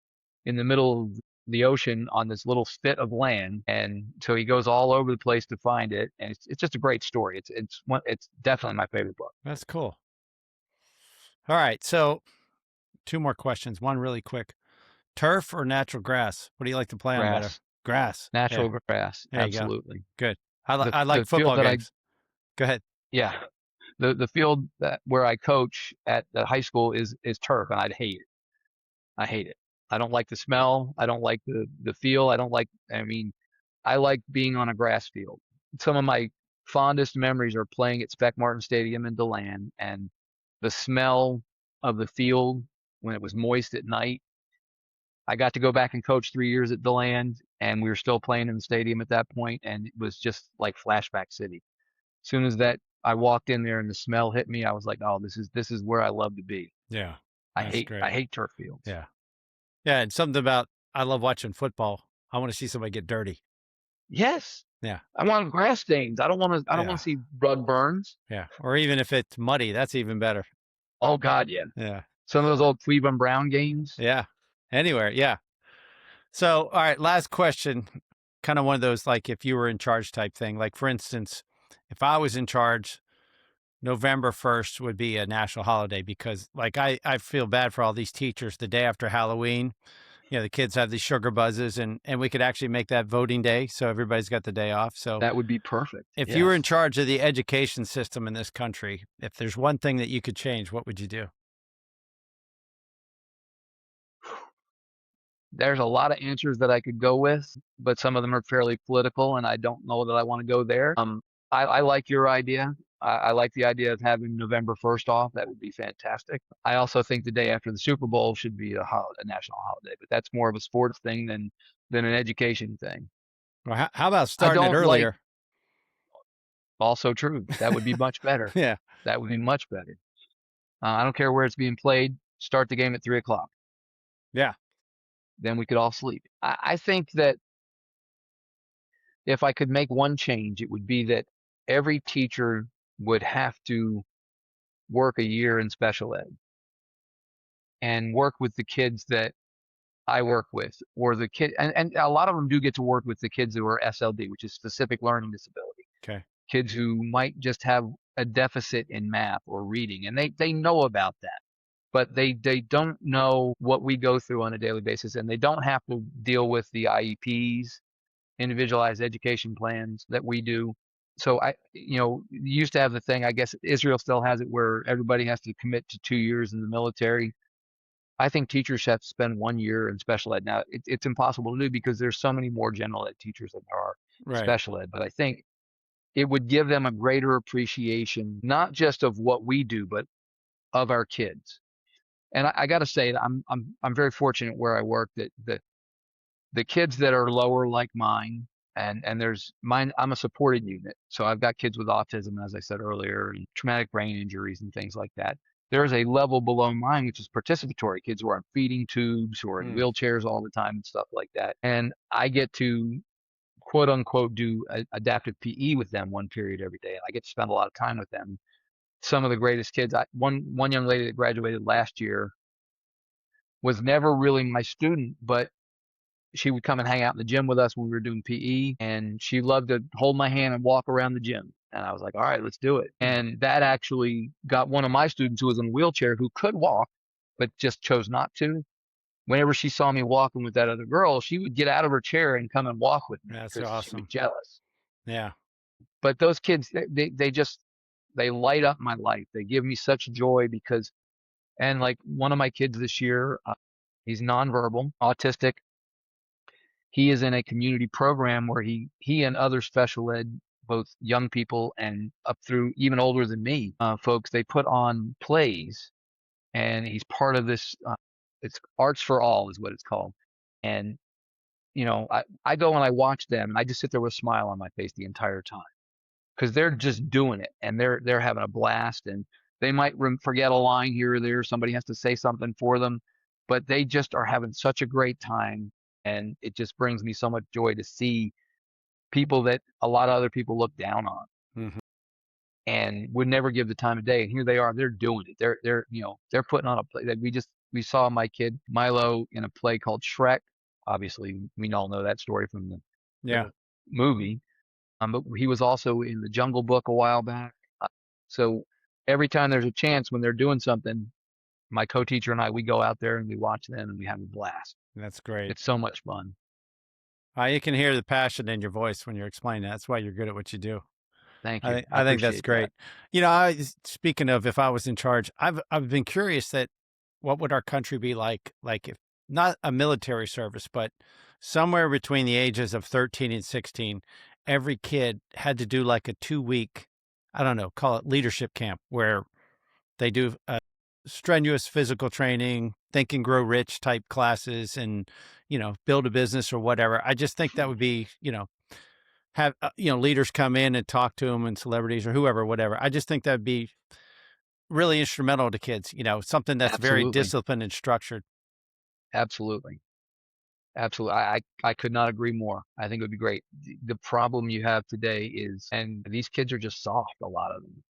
in the middle of the ocean on this little spit of land. And so he goes all over the place to find it. And it's just a great story. It's definitely my favorite book. That's cool. All right. So two more questions. One really quick. Turf or natural grass? What do you like to play on better? Grass, Grass. Yeah. natural grass, There you go. absolutely. Good. The I like the field football that I games. Go ahead. yeah, the field that where I coach at the high school is turf, and I'd hate it. I hate it. I don't like the smell. I don't like the feel. I don't like. I mean, I like being on a grass field. Some of my fondest memories are playing at Spec Martin Stadium in DeLand, and the smell of the field when it was moist at night. I got to go back and coach 3 years at DeLand, and we were still playing in the stadium at that point, and it was just like flashback city. As soon as that I walked in there and the smell hit me, I was like, oh, this is where I love to be. Yeah. I That's hate great. I hate turf fields. Yeah. Yeah. And something about, I love watching football. I want to see somebody get dirty. Yes, Yeah. I want grass stains. I don't want to. I don't Yeah. want to see rug burns. Yeah. Or even if it's muddy, that's even better. Oh God, yeah. Yeah. Some of those old Cleveland Brown games. Yeah. Anywhere. Yeah. So, all right, last question. Kind of one of those, like, if you were in charge type thing. Like, for instance, if I was in charge, November 1st would be a national holiday because, like, I feel bad for all these teachers the day after Halloween. You know, the kids have these sugar buzzes, and we could actually make that voting day. So everybody's got the day off. So That would be perfect. if you were in Yes. charge of the education system in this country, if there's one thing that you could change, what would you do? There's a lot of answers that I could go with, but some of them are fairly political, and I don't know that I want to go there. I like your idea. I like the idea of having November 1st off. That would be fantastic. I also think the day after the Super Bowl should be a national holiday, but that's more of a sports thing than an education thing. Or how about I starting it don't like earlier? Also true. That would be much better. Yeah. That would be much better. I don't care where it's being played. Start the game at 3 o'clock. Yeah. Then we could all sleep. I think that if I could make one change, it would be that every teacher would have to work a year in special ed and work with the kids that I work with, or the kid, and a lot of them do get to work with the kids who are SLD, which is specific learning disability, Okay. kids who might just have a deficit in math or reading, and they know about that, but they don't know what we go through on a daily basis, and they don't have to deal with the IEPs, individualized education plans that we do. So you used to have the thing, I guess Israel still has it, where everybody has to commit to 2 years in the military. I think teachers have to spend 1 year in special ed. Now, it's impossible to do because there's so many more general ed teachers than there are Right. special ed. But I think it would give them a greater appreciation, not just of what we do, but of our kids. And I got to say that I'm very fortunate where I work that the kids that are lower like mine, and there's mine, I'm a supported unit. So I've got kids with autism, as I said earlier, and traumatic brain injuries and things like that. There's a level below mine, which is participatory, kids who are on feeding tubes, who are in Mm. wheelchairs all the time and stuff like that. And I get to quote unquote do adaptive PE with them one period every day. And I get to spend a lot of time with them. Some of the greatest kids. One young lady that graduated last year was never really my student, but she would come and hang out in the gym with us when we were doing PE, and she loved to hold my hand and walk around the gym. And I was like, all right, let's do it. And that actually got one of my students who was in a wheelchair, who could walk, but just chose not to. whenever she saw me walking with that other girl, she would get out of her chair and come and walk with me That's because she was awesome. jealous. Yeah. But those kids, they just they light up my life. They give me such joy because, and like one of my kids this year, he's nonverbal, autistic. He is in a community program where he and other special ed, both young people and up through even older than me, folks, they put on plays, and he's part of this. It's Arts for All is what it's called, and I go and I watch them, and I just sit there with a smile on my face the entire time because they're just doing it, and they're having a blast, and they might forget a line here or there. Somebody has to say something for them, but they just are having such a great time, and it just brings me so much joy to see people that a lot of other people look down on Mhm. and would never give the time of day. And here they are, they're doing it. They're putting on a play that we saw my kid Milo in a play called Shrek. Obviously, we all know that story from Yeah. the movie. But he was also in the Jungle Book a while back. So every time there's a chance when they're doing something, my co-teacher and I, we go out there and we watch them and we have a blast. That's great. It's so much fun. You can hear the passion in your voice when you're explaining that. That's why you're good at what you do. Thank I you. think I I think that's appreciate that. great. Speaking of if I was in charge, I've been curious that what would our country be like if not a military service, but somewhere between the ages of 13 and 16, every kid had to do like a 2 week, I don't know, call it leadership camp where they do strenuous physical training, think and grow rich type classes and, build a business or whatever. I just think that would be, have leaders come in and talk to them and celebrities or whoever, whatever. I just think that'd be really instrumental to kids. Something that's very Absolutely. disciplined and structured. Absolutely. Absolutely. I could not agree more. I think it would be great. The problem you have today is, and these kids are just soft, a lot of them.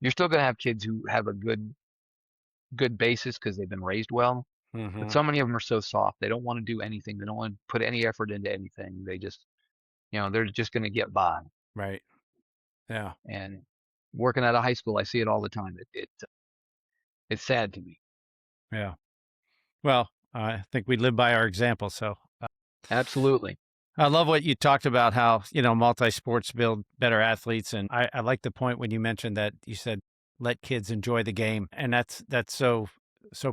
You're still going to have kids who have a good basis because they've been raised well, but Hmm. so many of them are so soft. They don't want to do anything. They don't want to put any effort into anything. They just, they're just going to get by. Right. Yeah. And working at a high school, I see it all the time. It's sad to me. Yeah. Well, I think we live by our example. So Absolutely. I love what you talked about how, multi sports build better athletes. And I like the point when you mentioned that you said, let kids enjoy the game. And that's so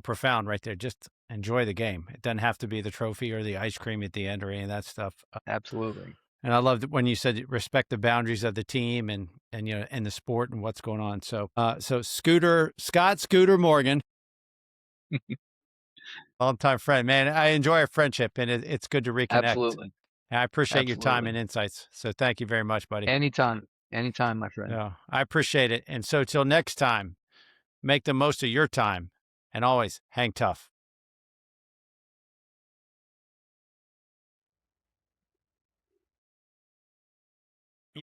profound right there. Just enjoy the game. It doesn't have to be the trophy or the ice cream at the end or any of that stuff. Absolutely. And I loved when you said respect the boundaries of the team and the sport and what's going on. So Scott Scooter Morgan, longtime friend, man. I enjoy our friendship and it's good to reconnect. Absolutely. And I appreciate your time Absolutely. and insights. So thank you very much, buddy. Anytime. Anytime, my friend. Yeah, I appreciate it. And so till next time, make the most of your time and always hang tough.